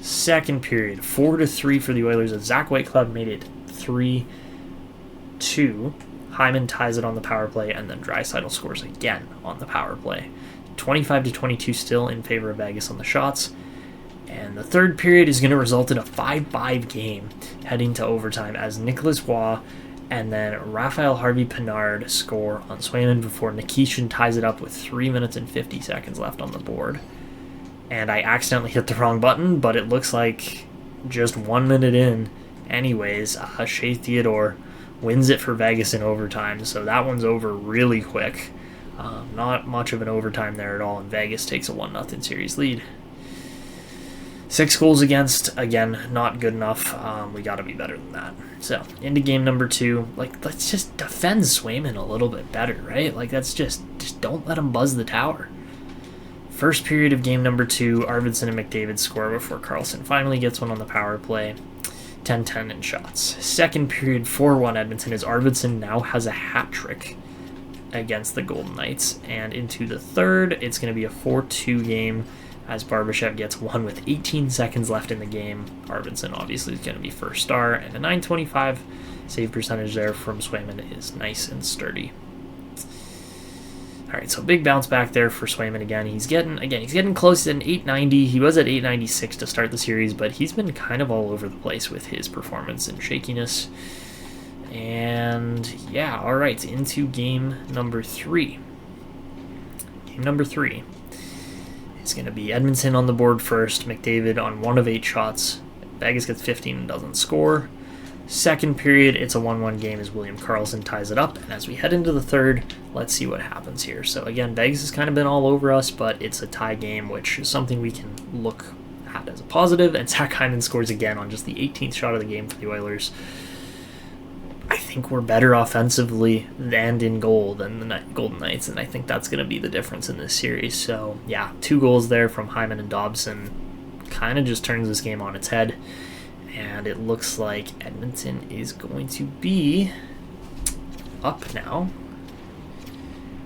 Second period, 4-3 for the Oilers as Zach Whitecloud made it 3-2. Hyman ties it on the power play, and then Draisaitl scores again on the power play. 25-22 still in favor of Vegas on the shots. And the third period is going to result in a 5-5 game heading to overtime as Nicolas Waugh and then Raphael Harvey-Pinard score on Swayman before Nikishin ties it up with 3 minutes and 50 seconds left on the board. And I accidentally hit the wrong button, but it looks like just 1 minute in anyways, Shea Theodore wins it for Vegas in overtime, so that one's over really quick. Not much of an overtime there at all, and Vegas takes a 1-0 series lead. 6 goals against, again, not good enough. We got to be better than that. So, into game number 2. Let's just defend Swayman a little bit better, right? That's just don't let him buzz the tower. First period of game number 2, Arvidsson and McDavid score before Karlsson finally gets one on the power play. 10-10 in shots. Second period, 4-1 Edmonton as Arvidsson now has a hat trick against the Golden Knights. And into the third, it's going to be a 4-2 game as Barbashev gets one with 18 seconds left in the game. Arvidsson obviously is going to be first star, and a .925 save percentage there from Swayman is nice and sturdy. All right, so big bounce back there for Swayman again. He's getting close to an 890. He was at 896 to start the series, but he's been kind of all over the place with his performance and shakiness. And yeah, all right, into game number 3. Game number 3 is going to be Edmonton on the board first. McDavid on 1 of 8 shots. Vegas gets 15 and doesn't score. Second period, it's a 1-1 game as William Karlsson ties it up. And as we head into the third, let's see what happens here. So again, Vegas has kind of been all over us, but it's a tie game, which is something we can look at as a positive. And Zach Hyman scores again on just the 18th shot of the game for the Oilers. I think we're better offensively and in goal than the Golden Knights, and I think that's going to be the difference in this series. So yeah, 2 goals there from Hyman and Dobson kind of just turns this game on its head. And it looks like Edmonton is going to be up now.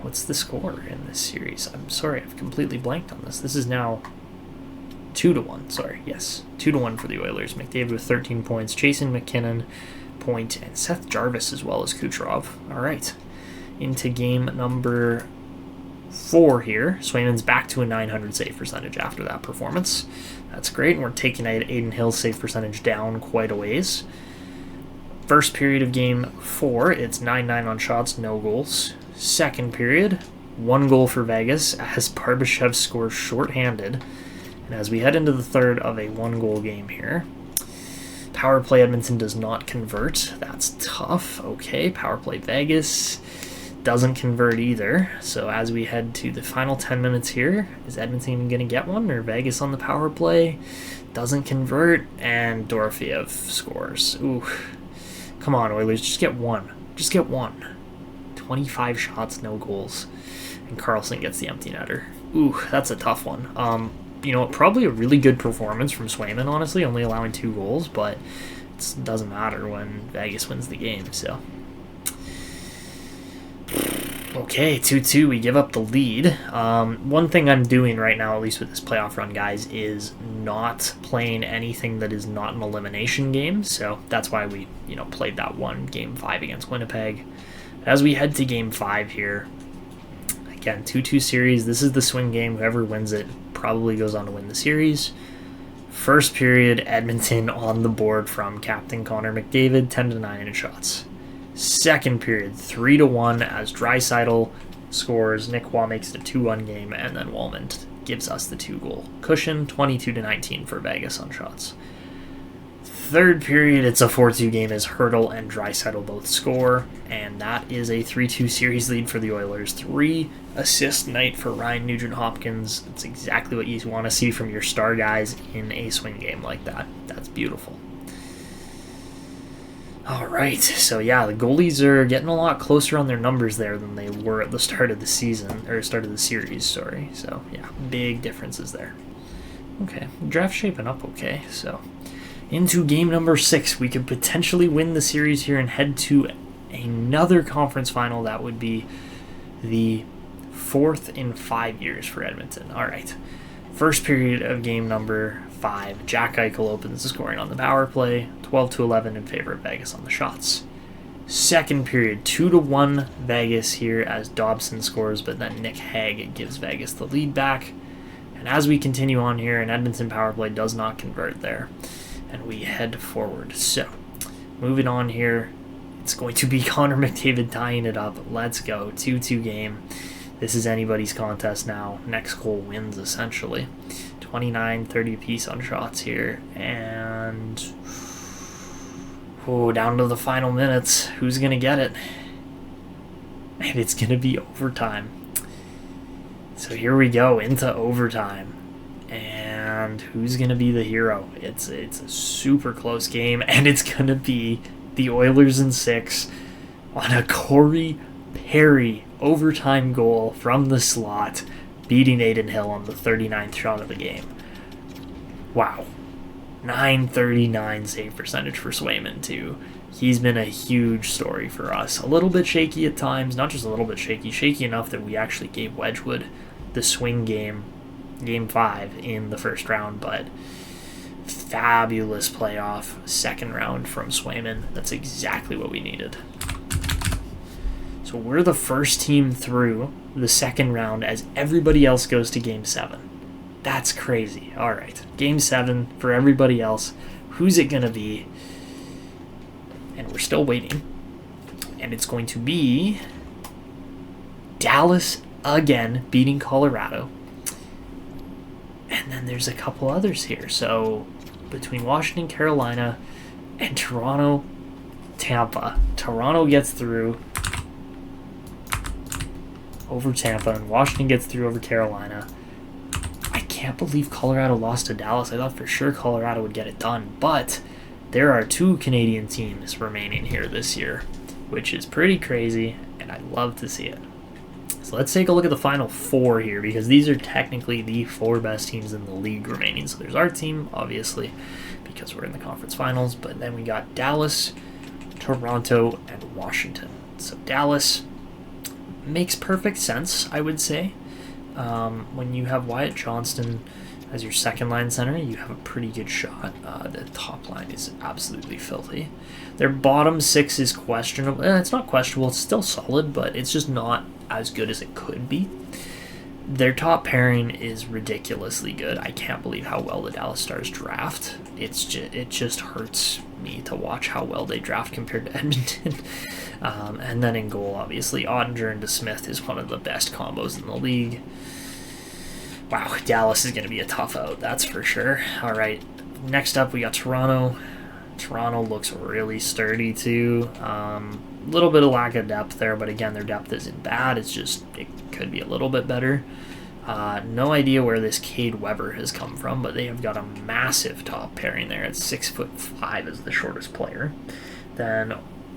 What's the score in this series? I'm sorry, I've completely blanked on this. This is now 2-1. Sorry, yes. 2-1 for the Oilers. McDavid with 13 points. Jason McKinnon, point, and Seth Jarvis as well as Kucherov. All right. Into game number 4 here. Swayman's back to a 900 save percentage after that performance. That's great, and we're taking Aiden Hill's save percentage down quite a ways. First period of game 4, it's 9-9 on shots, no goals. Second period, 1 goal for Vegas as Barbashev scores shorthanded. And as we head into the third of a 1-goal game here, power play Edmonton does not convert. That's tough. Okay, power play Vegas doesn't convert either. So as we head to the final 10 minutes here, is Edmonton even going to get one, or Vegas on the power play doesn't convert, and Dorofeev scores. Ooh, come on, Oilers, just get one. Just get one. 25 shots, no goals, and Karlsson gets the empty netter. Ooh, that's a tough one. Probably a really good performance from Swayman, honestly, only allowing 2 goals, but it doesn't matter when Vegas wins the game, so. Okay, 2-2, we give up the lead. One thing I'm doing right now, at least with this playoff run, guys, is not playing anything that is not an elimination game, so that's why we, played that one Game 5 against Winnipeg. As we head to Game 5 here, again, 2-2 series, this is the swing game. Whoever wins it probably goes on to win the series. First period, Edmonton on the board from Captain Connor McDavid, 10-9 in shots. Second period, 3-1 as Draisaitl scores. Nick Waugh makes it a 2-1 game, and then Walman gives us the 2-goal cushion, 22-19 for Vegas on shots. Third period, it's a 4-2 game as Hertl and Draisaitl both score, and that is a 3-2 series lead for the Oilers. 3-assist night for Ryan Nugent-Hopkins. That's exactly what you want to see from your star guys in a swing game like that. That's beautiful. All right, so yeah, the goalies are getting a lot closer on their numbers there than they were at the start of the season, or start of the series, sorry. So yeah, big differences there. Okay, draft shaping up okay, so into game number 6, we could potentially win the series here and head to another conference final. That would be the 4th in 5 years for Edmonton. All right, first period of game number 5. Jack Eichel opens the scoring on the power play, 12-11 in favor of Vegas on the shots. Second period, 2-1 Vegas here as Dobson scores, but then Nick Hague gives Vegas the lead back. And as we continue on here, an Edmonton power play does not convert there, and we head forward. So, moving on here, it's going to be Connor McDavid tying it up. Let's go, 2-2 game. This is anybody's contest now. Next goal wins, essentially. 29-30 apiece on shots here, and down to the final minutes. Who's going to get it? And it's going to be overtime. So here we go, into overtime. And who's going to be the hero? It's a super close game, and it's going to be the Oilers in 6 on a Corey Perry overtime goal from the slot, beating Adin Hill on the 39th shot of the game. Wow. 939 save percentage for Swayman, too. He's been a huge story for us. A little bit shaky at times, not just a little bit shaky enough that we actually gave Wedgwood the swing game, game 5 in the first round, but fabulous playoff second round from Swayman. That's exactly what we needed. So we're the first team through the second round as everybody else goes to game 7. That's crazy. All right, game 7 for everybody else. Who's it going to be? And we're still waiting. And it's going to be Dallas again, beating Colorado. And then there's a couple others here. So between Washington, Carolina, and Toronto, Tampa. Toronto gets through over Tampa, and Washington gets through over Carolina. I can't believe Colorado lost to Dallas. I thought for sure Colorado would get it done, but there are 2 Canadian teams remaining here this year, which is pretty crazy, and I love to see it. So let's take a look at the final 4 here, because these are technically the 4 best teams in the league remaining. So there's our team, obviously, because we're in the conference finals, but then we got Dallas, Toronto, and Washington. So Dallas makes perfect sense, I would say. When you have Wyatt Johnston as your second line center, you have a pretty good shot. The top line is absolutely filthy. Their bottom 6 is questionable. It's not questionable, it's still solid, but it's just not as good as it could be. Their top pairing is ridiculously good. I can't believe how well the Dallas Stars draft. It just hurts me to watch how well they draft compared to Edmonton. And then in goal, obviously, Ottinger and DeSmith is one of the best combos in the league. Wow, Dallas is going to be a tough out, that's for sure. All right, next up we got Toronto. Toronto looks really sturdy too. Little bit of lack of depth there, but again, their depth isn't bad. It's just, it could be a little bit better. No idea where this Cade Weber has come from, but they have got a massive top pairing there at 6'5" as the shortest player. Then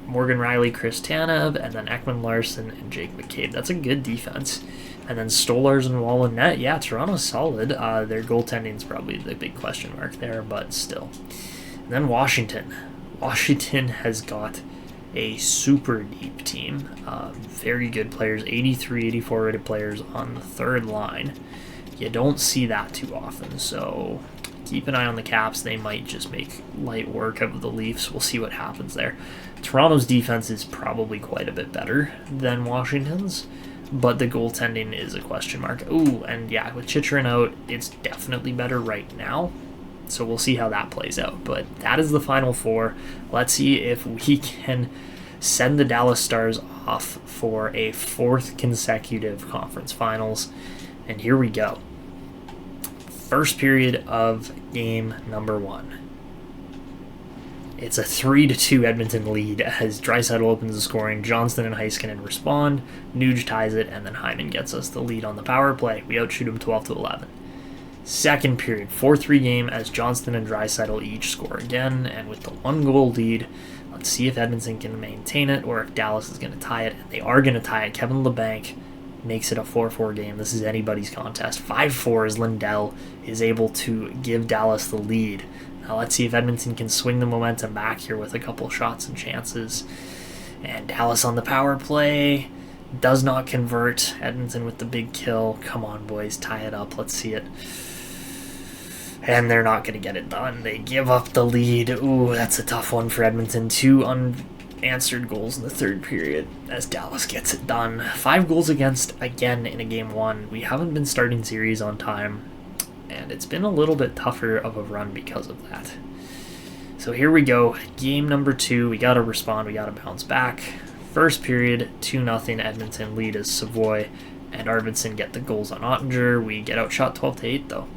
Morgan Riley, Chris Tanev, and then Ekman Larson and Jake McCabe. That's a good defense. And then Stolars and Walman net. Yeah, Toronto's solid. Their goaltending is probably the big question mark there, but still. And then Washington. Washington has got a super deep team. Very good players, 83, 84 rated players on the third line. You don't see that too often, so keep an eye on the Caps. They might just make light work of the Leafs. We'll see what happens there. Toronto's defense is probably quite a bit better than Washington's, but the goaltending is a question mark. Ooh, and yeah, with Chychrun out, it's definitely better right now. So we'll see how that plays out. But that is the final 4. Let's see if we can send the Dallas Stars off for a 4th consecutive conference finals. And here we go. First period of game number 1. It's a 3-2 Edmonton lead as Draisaitl opens the scoring. Johnston and Heiskanen respond. Nuge ties it, and then Hyman gets us the lead on the power play. We outshoot him 12-11. Second period, 4-3 game as Johnston and Draisaitl each score again, and with the 1-goal lead, let's see if Edmonton can maintain it or if Dallas is going to tie it. And they are going to tie it. Kevin LeBanc makes it a 4-4 game. This is anybody's contest. 5-4 as Lindell is able to give Dallas the lead. Now let's see if Edmonton can swing the momentum back here with a couple shots and chances. And Dallas on the power play does not convert. Edmonton with the big kill. Come on, boys, tie it up. Let's see it. And they're not going to get it done. They give up the lead. Ooh, that's a tough one for Edmonton. 2 unanswered goals in the third period as Dallas gets it done. 5 goals against again in a game 1. We haven't been starting series on time, and it's been a little bit tougher of a run because of that. So here we go. Game number 2. We got to respond. We got to bounce back. First period, 2-0 Edmonton lead as Savoie and Arvidsson get the goals on Ottinger. We get outshot 12-8 though.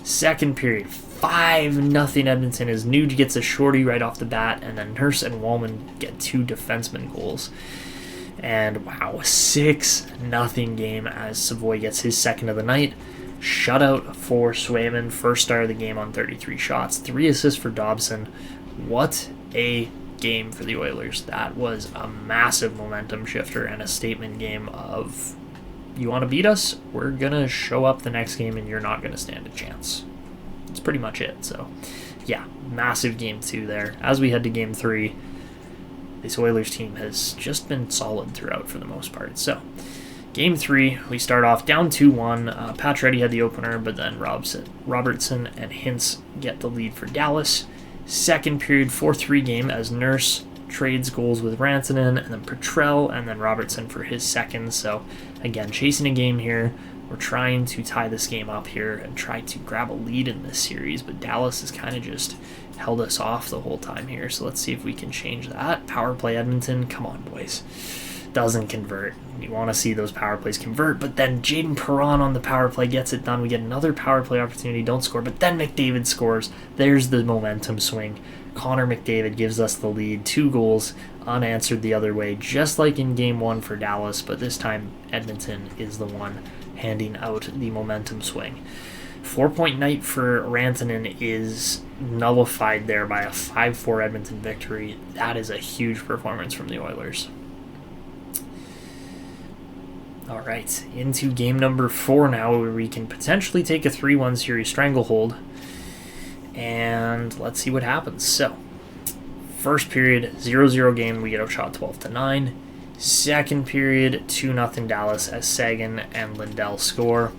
Second period, 5-0 Edmonton as Nuge gets a shorty right off the bat, and then Nurse and Walman get 2 defenseman goals. And wow, 6-0 game as Savoie gets his second of the night. Shutout for Swayman, first star of the game on 33 shots, 3 assists for Dobson. What a game for the Oilers. That was a massive momentum shifter and a statement game of, you want to beat us? We're going to show up the next game and you're not going to stand a chance. That's pretty much it. So, yeah, massive game 2 there. As we head to game 3, this Oilers team has just been solid throughout for the most part. So, game 3, we start off down 2-1. Pacioretty had the opener, but then Robertson and Hintz get the lead for Dallas. Second period, 4-3 game as Nurse trades goals with Rantanen, and then Petrell, and then Robertson for his second. So, again, chasing a game here. We're trying to tie this game up here and try to grab a lead in this series, but Dallas has kind of just held us off the whole time here. So let's see if we can change that. Power play Edmonton. Come on, boys. Doesn't convert. You want to see those power plays convert, but then Jaden Perron on the power play gets it done. We get another power play opportunity, don't score, but then McDavid scores. There's the momentum swing. Connor McDavid gives us the lead. 2 goals unanswered the other way, just like in game 1 for Dallas, but this time Edmonton is the one handing out the momentum swing. 4-point night for Rantanen is nullified there by a 5-4 Edmonton victory. That is a huge performance from the Oilers. All right, into game number 4 now, where we can potentially take a 3-1 series stranglehold. And let's see what happens. So, first period, 0-0 game, we get outshot 12-9. Second period, 2-0 Dallas as Sagan and Lindell score.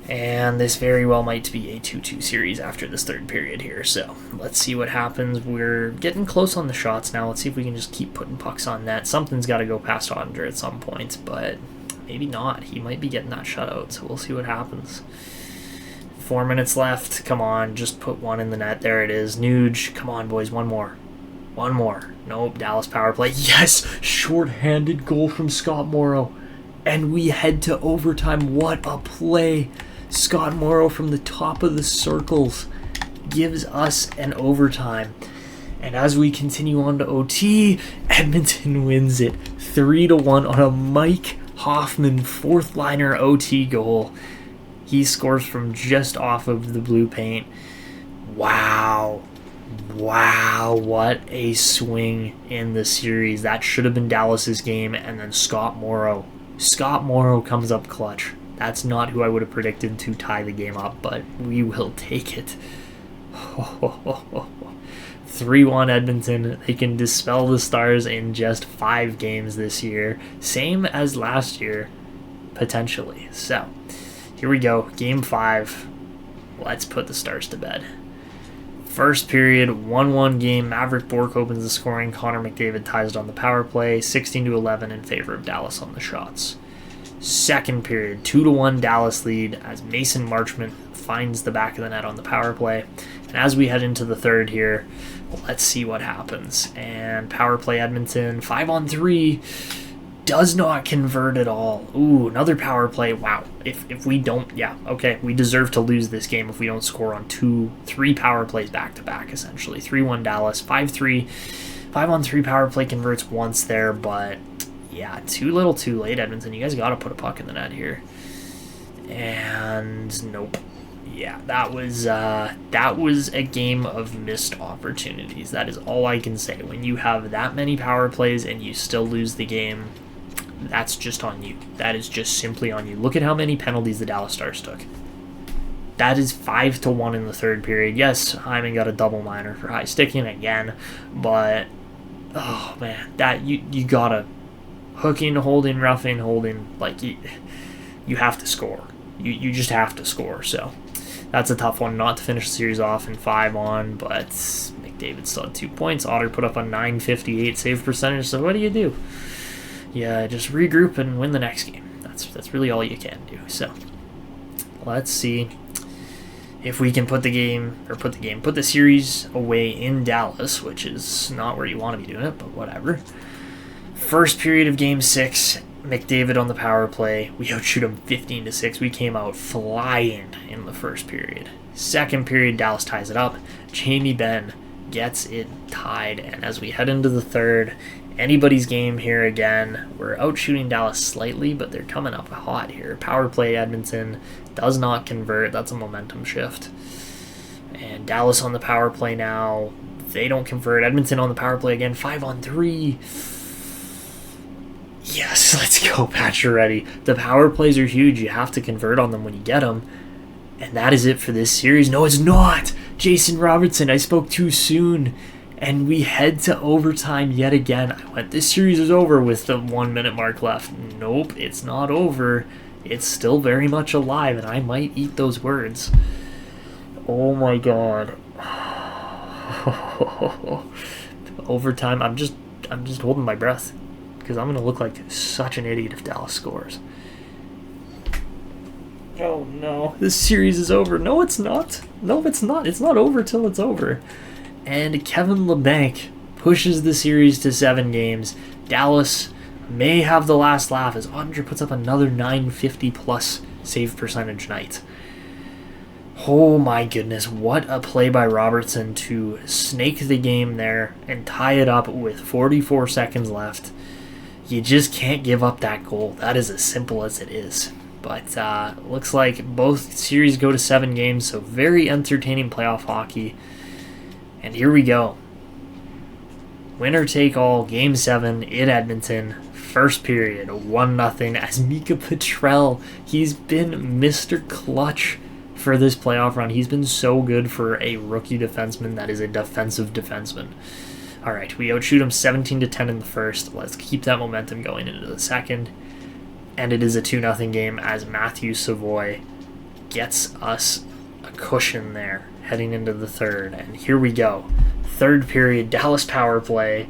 And this very well might be a 2-2 series after this third period here. So let's see what happens. We're getting close on the shots now. Let's see if we can just keep putting pucks on net. Something's got to go past Ottinger at some point, but maybe not. He might be getting that shutout, so we'll see what happens. 4 minutes left. Come on, just put one in the net. There it is. Nuge. Come on, boys. One more. One more. Nope. Dallas power play. Yes! Short-handed goal from Scott Morrow. And we head to overtime. What a play. Scott Morrow from the top of the circles gives us an overtime. And as we continue on to OT, Edmonton wins it 3-1 on a Mike Hoffman fourth-liner OT goal. He scores from just off of the blue paint. Wow. Wow, what a swing in the series. That should have been Dallas's game, and then Scott Morrow comes up clutch. That's not who I would have predicted to tie the game up, but we will take it. 3-1 Edmonton. They can dispel the Stars in just 5 games this year. Same as last year, potentially. So, here we go. Game 5. Let's put the Stars to bed. First period, 1-1 game. Maverick Bourque opens the scoring. Connor McDavid ties it on the power play. 16-11 in favor of Dallas on the shots. Second period, 2-1 Dallas lead as Mason Marchment finds the back of the net on the power play. And as we head into the third here, let's see what happens. And power play Edmonton, 5-on-3, does not convert at all. Ooh, another power play. Wow. If we don't, yeah, okay, we deserve to lose this game if we don't score on 3 power plays back-to-back, essentially. 3-1 Dallas, 5-3. 5-on-3 power play converts once there, but yeah, too little too late, Edmonton. You guys got to put a puck in the net here. And nope. Yeah, that was a game of missed opportunities. That is all I can say. When you have that many power plays and you still lose the game, that's just on you. That is just simply on you. Look at how many penalties the Dallas Stars took. That is 5-1 in the third period. Yes, Hyman got a double minor for high sticking again, but oh man, that you gotta hooking, holding, roughing, holding, like you have to score. You just have to score. So That's a tough one not to finish the series off in 5-on, but McDavid still had 2 points. Otter put up a .958 save percentage, so what do? Yeah, just regroup and win the next game. That's really all you can do. So let's see if we can put the series away in Dallas, which is not where you want to be doing it, but whatever. First period of Game 6, McDavid on the power play. We outshoot him 15-6. We came out flying in the first period. Second period, Dallas ties it up. Jamie Benn gets it tied, and as we head into the third, anybody's game here again. We're outshooting Dallas slightly, but they're coming up hot here. Power play, Edmonton does not convert. That's a momentum shift. And Dallas on the power play now. They don't convert. Edmonton on the power play again. 5-on-3. Yes, let's go, Pacioretty. The power plays are huge. You have to convert on them when you get them. And that is it for this series. No, it's not. Jason Robertson, I spoke too soon. And we head to overtime yet again. I went, this series is over with the 1 minute mark left. Nope, it's not over. It's still very much alive, and I might eat those words. Oh my god. Overtime, I'm just holding my breath, because I'm going to look like such an idiot if Dallas scores. Oh no, this series is over. No, it's not. No, it's not. It's not over till it's over. And Kevin Labanc pushes the series to 7 games. Dallas may have the last laugh as Oettinger puts up another .950+ save percentage night. Oh my goodness, what a play by Robertson to snake the game there and tie it up with 44 seconds left. You just can't give up that goal. That is as simple as it is. But looks like both series go to 7 games, so very entertaining playoff hockey. And here we go. Winner take all, Game 7 in Edmonton. First period, 1-0 as Mika Petrell. He's been Mr. Clutch for this playoff run. He's been so good for a rookie defenseman that is a defensive defenseman. All right, we outshoot him 17-10 in the first. Let's keep that momentum going into the second. And it is a 2-0 game as Matthew Savoie gets us a cushion there heading into the third. And here we go. Third period, Dallas power play.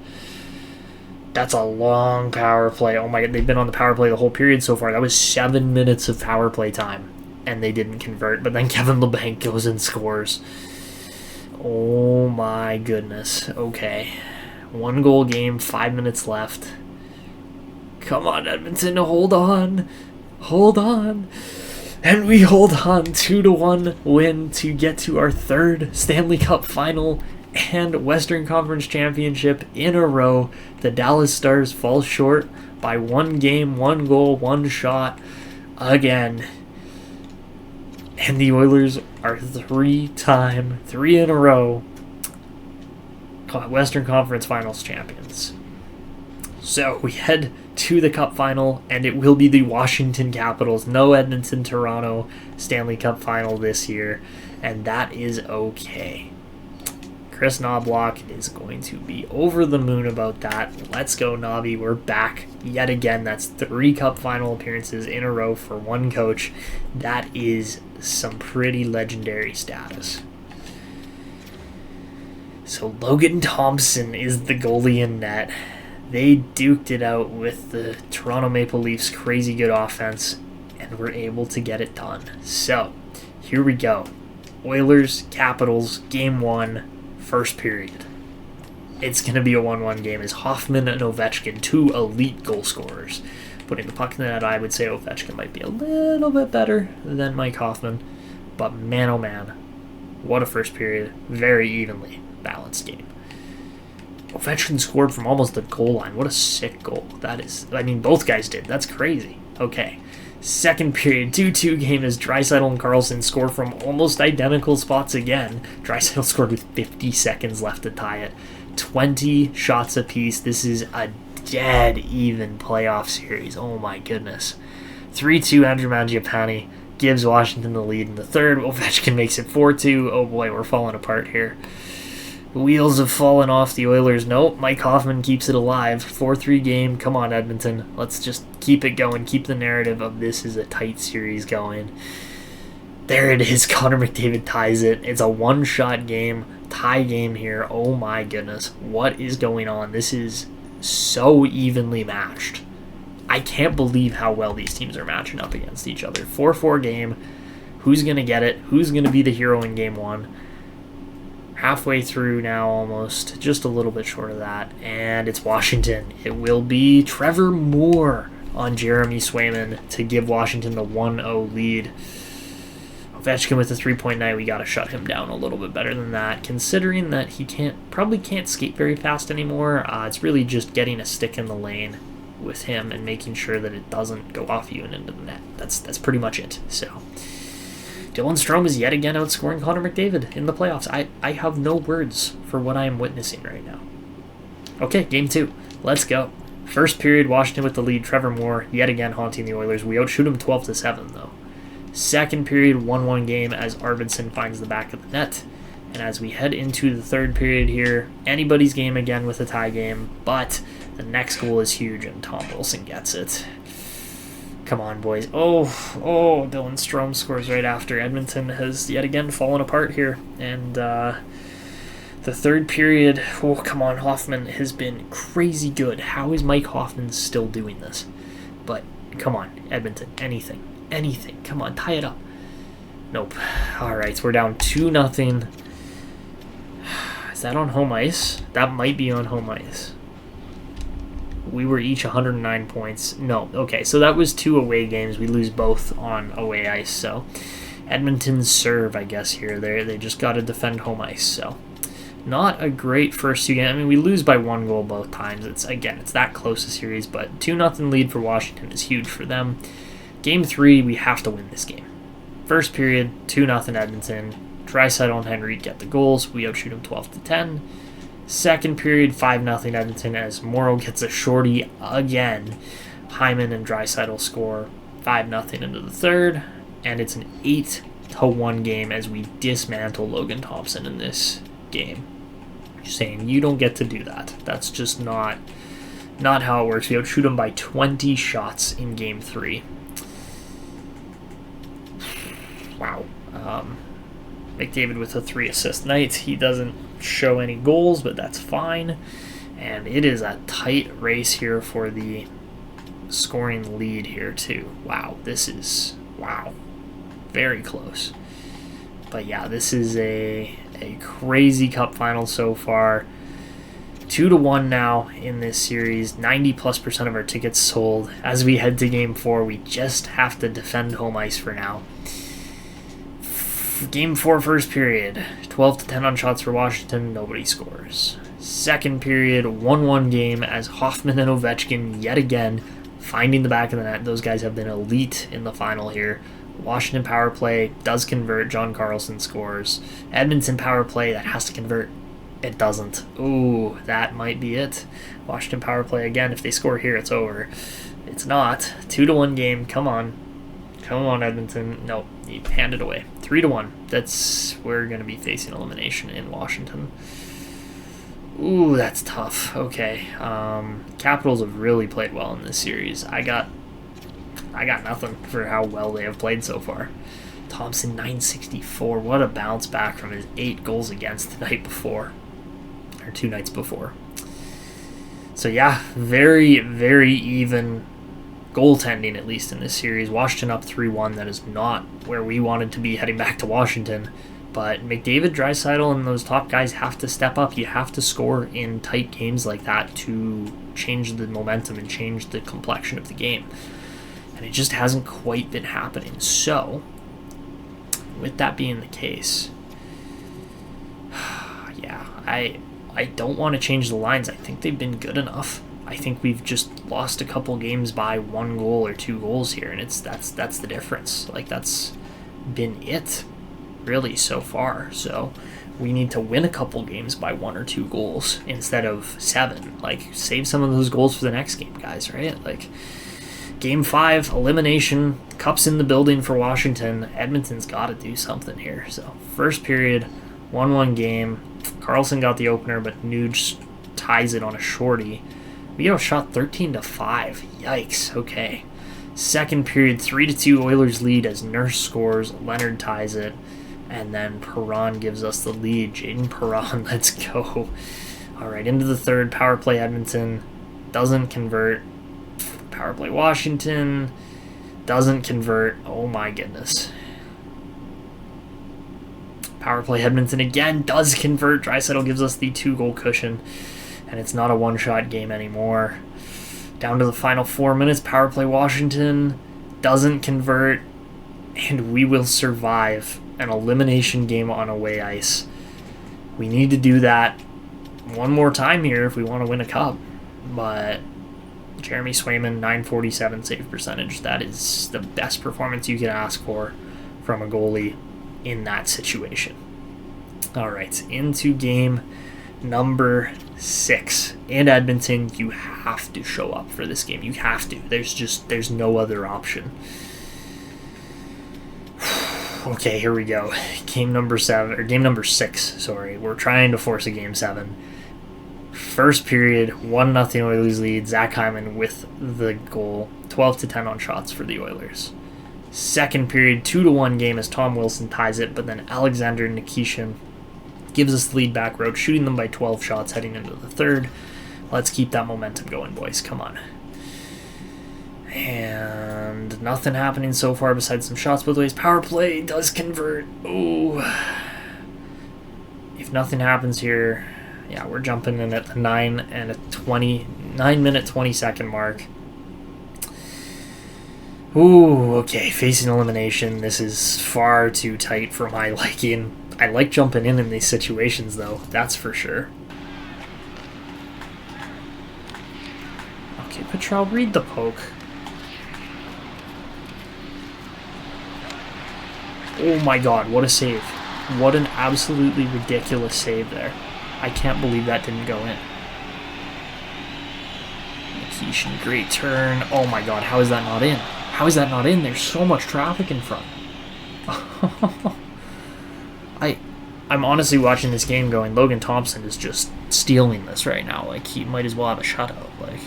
That's a long power play. Oh my god, they've been on the power play the whole period so far. That was 7 minutes of power play time, and they didn't convert. But then Kevin Labanc goes and scores. Oh my goodness. Okay. 1 goal game, 5 minutes left. Come on, Edmonton, hold on. Hold on. And we hold on, 2-1 win to get to our third Stanley Cup final and Western Conference Championship in a row. The Dallas Stars fall short by 1 game, 1 goal, 1 shot again. And the Oilers are 3 in a row Western Conference Finals champions. So we head to the Cup final, and it will be the Washington Capitals. No Edmonton, Toronto Stanley Cup final this year, and that is okay. Chris Knobloch is going to be over the moon about that. Let's go, Nobby. We're back yet again. That's 3 Cup final appearances in a row for one coach. That is some pretty legendary status. So Logan Thompson is the goalie in net. They duked it out with the Toronto Maple Leafs' crazy good offense and were able to get it done. So, here we go. Oilers, Capitals, Game 1, first period. It's going to be a 1-1 game as Hoffman and Ovechkin, 2 elite goal scorers. Putting the puck in the net, I would say Ovechkin might be a little bit better than Mike Hoffman. But man, oh man, what a first period. Very evenly balanced game. Ovechkin scored from almost the goal line. What a sick goal. That is, I mean, both guys did. That's crazy. Okay. Second period, 2-2 game as Draisaitl and Karlsson score from almost identical spots again. Draisaitl scored with 50 seconds left to tie it. 20 shots apiece. This is a dead even playoff series. Oh my goodness. 3-2 Andrew Mangiapane gives Washington the lead in the third. Ovechkin makes it 4-2. Oh boy, we're falling apart here. The wheels have fallen off the Oilers. Nope, Mike Hoffman keeps it alive. 4-3 game. Come on, Edmonton. Let's just keep it going. Keep the narrative of this is a tight series going. There it is. Connor McDavid ties it. It's a one-shot game, tie game here. Oh my goodness. What is going on? This is so evenly matched. I can't believe how well these teams are matching up against each other. 4-4 game. Who's going to get it? Who's going to be the hero in game one? Halfway through now almost. Just a little bit short of that. And it's Washington. It will be Trevor Moore on Jeremy Swayman to give Washington the 1-0 lead. Ovechkin with a 3-point night. We got to shut him down a little bit better than that, considering that he probably can't skate very fast anymore. It's really just getting a stick in the lane with him and making sure that it doesn't go off you and into the net. That's pretty much it. So Dylan Strome is yet again outscoring Connor McDavid in the playoffs. I have no words for what I am witnessing right now. Okay, game 2. Let's go. First period, Washington with the lead. Trevor Moore yet again haunting the Oilers. We outshoot him 12-7 though. Second period, 1-1 game as Arvidsson finds the back of the net. And as we head into the third period here, anybody's game again with a tie game, but the next goal is huge and Tom Wilson gets it. Come on, boys. Oh, Dylan Strome scores right after. Edmonton has yet again fallen apart here. And the third period, oh, come on, Hoffman has been crazy good. How is Mike Hoffman still doing this? But come on, Edmonton, anything. Come on, tie it up. Nope. All right, so we're down 2-0. Is that on home ice? That might be on home ice. We were each 109 points. No, okay, so that was 2 away games. We lose both on away ice, so Edmonton's serve, I guess, here. They just got to defend home ice, so not a great first 2 games. I mean, we lose by 1 goal both times. It's that close a series, but 2-0 lead for Washington is huge for them. Game 3, we have to win this game. First period, 2-0 Edmonton. Draisaitl and Henry get the goals. We outshoot them 12-10. Second period, 5-0 Edmonton as Morrow gets a shorty again. Hyman and Draisaitl score 5-0 into the third. And it's an 8-1 game as we dismantle Logan Thompson in this game. Just saying, you don't get to do that. That's just not how it works. We outshoot them by 20 shots in game 3. Wow. McDavid with a 3-assist night. He doesn't show any goals, but that's fine. And it is a tight race here for the scoring lead here too. Wow, very close. But yeah, this is a crazy cup final so far. 2-1 now in this series. 90+% of our tickets sold. As we head to game 4, we just have to defend home ice for now. Game 4 first period, 12-10 on shots for Washington, nobody scores. Second period, 1-1 game as Hoffman and Ovechkin yet again finding the back of the net. Those guys have been elite in the final here. Washington power play does convert, John Carlson scores. Edmonton power play, that has to convert. It doesn't. Ooh, that might be it. Washington power play again, if they score here, it's over. It's not. 2-1 game, come on. Come on, Edmonton. Nope, you hand it away. 3-1. We're going to be facing elimination in Washington. Ooh, that's tough. Okay. Capitals have really played well in this series. I got nothing for how well they have played so far. Thompson, 964. What a bounce back from his 8 goals against the night before. Or 2 nights before. So yeah, very, very even goaltending, at least in this series. Washington up 3-1. That is not where we wanted to be heading back to Washington. But McDavid, Draisaitl, and those top guys have to step up. You have to score in tight games like that to change the momentum and change the complexion of the game. And it just hasn't quite been happening. So, with that being the case, yeah, I don't want to change the lines. I think they've been good enough. I think we've just lost a couple games by 1 goal or 2 goals here, and that's the difference. Like, that's been it, really, so far. So we need to win a couple games by 1 or 2 goals instead of 7. Like, save some of those goals for the next game, guys, right? Like, game 5, elimination, cup's in the building for Washington. Edmonton's got to do something here. So first period, 1-1 game. Carlson got the opener, but Nuge ties it on a shorty. We outshot 13-5. Yikes. Okay. Second period, 3-2 Oilers lead as Nurse scores, Leonard ties it, and then Perron gives us the lead. Jaden Perron, let's go. All right, into the third, power play Edmonton, doesn't convert. Power play Washington, doesn't convert. Oh my goodness. Power play Edmonton again, does convert. Draisaitl gives us the 2-goal cushion, and it's not a one-shot game anymore. Down to the final 4 minutes, power play Washington, doesn't convert, and we will survive an elimination game on away ice. We need to do that one more time here if we want to win a cup, but Jeremy Swayman, 947 save percentage. That is the best performance you can ask for from a goalie in that situation. All right, into game number 6. In Edmonton, you have to show up for this game. You have to. There's no other option. Okay, here we go. Game number 6, sorry. We're trying to force a game 7. First period, 1-0 Oilers lead. Zach Hyman with the goal. 12-10 on shots for the Oilers. Second period, 2-1 game as Tom Wilson ties it, but then Alexander Nikishin gives us the lead back road, shooting them by 12 shots heading into the third. Let's keep that momentum going, boys. Come on. And nothing happening so far besides some shots both ways. Power play does convert. Ooh. If nothing happens here, yeah, we're jumping in at the 9-minute 20-second mark. Ooh, okay, facing elimination. This is far too tight for my liking. I like jumping in these situations, though. That's for sure. Okay, Patrol, read the poke. Oh my god, what a save. What an absolutely ridiculous save there. I can't believe that didn't go in. Nikishin, great turn. Oh my god, how is that not in? How is that not in? There's so much traffic in front. I'm honestly watching this game going, Logan Thompson is just stealing this right now. Like, he might as well have a shutout. Like,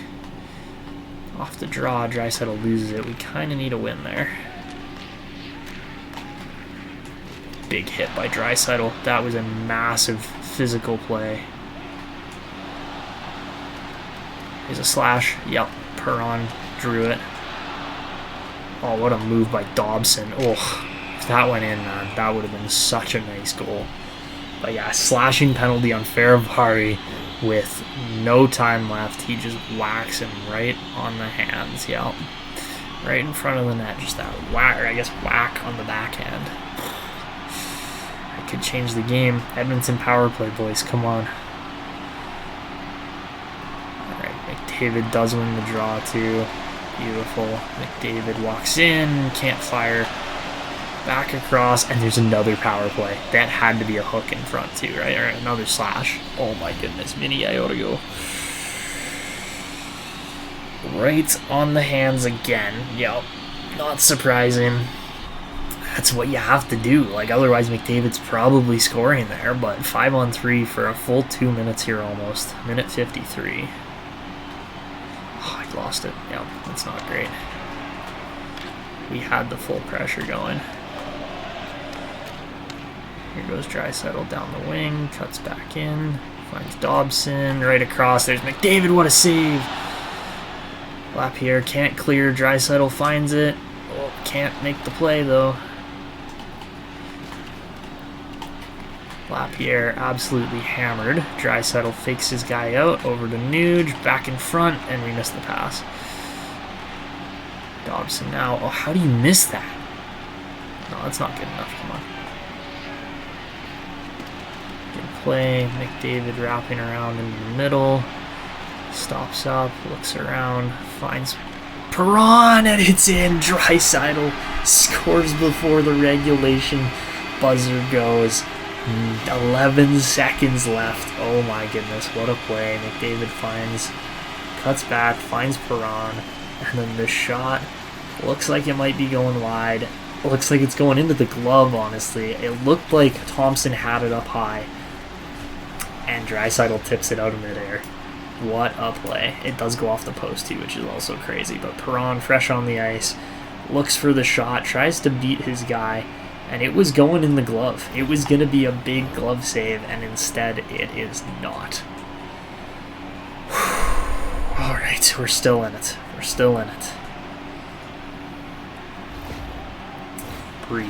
off the draw, Draisaitl loses it. We kind of need a win there. Big hit by Draisaitl. That was a massive physical play. Here's a slash. Yep, Perron drew it. Oh, what a move by Dobson. Oh, if that went in, man, that would have been such a nice goal. But yeah, slashing penalty on Savoie with no time left. He just whacks him right on the hands. Yep. Right in front of the net. Just that whack, or I guess whack on the backhand. I could change the game. Edmonton power play, boys. Come on. Alright, McDavid does win the draw, too. Beautiful. McDavid walks in, can't fire. Back across, and there's another power play. That had to be a hook in front, too, right? Or another slash. Oh my goodness, mini iota go. Right on the hands again. Yep. Not surprising. That's what you have to do. Like, otherwise McDavid's probably scoring there, but 5-on-3 for a full 2 minutes here almost. Minute 53. Oh, I lost it. Yep, that's not great. We had the full pressure going. Here goes Draisaitl down the wing, cuts back in, finds Dobson, right across. There's McDavid, what a save! Lapierre can't clear, Draisaitl finds it. Oh, can't make the play though. Lapierre absolutely hammered. Draisaitl fakes his guy out, over to Nuge, back in front, and we miss the pass. Dobson now. Oh, how do you miss that? No, that's not good enough. Come on. Good play. McDavid wrapping around in the middle. Stops up, looks around, finds Perron, and it's in. Draisaitl scores before the regulation buzzer goes. 11 seconds left. Oh my goodness, what a play. McDavid cuts back, finds Perron, and then the shot looks like it might be going wide. Looks like it's going into the glove, honestly. It looked like Thompson had it up high, and Draisaitl tips it out of midair. What a play. It does go off the post too, which is also crazy. But Perron, fresh on the ice, looks for the shot, tries to beat his guy, and it was going in the glove. It was going to be a big glove save, and instead it is not. All right, we're still in it. We're still in it. Breathe.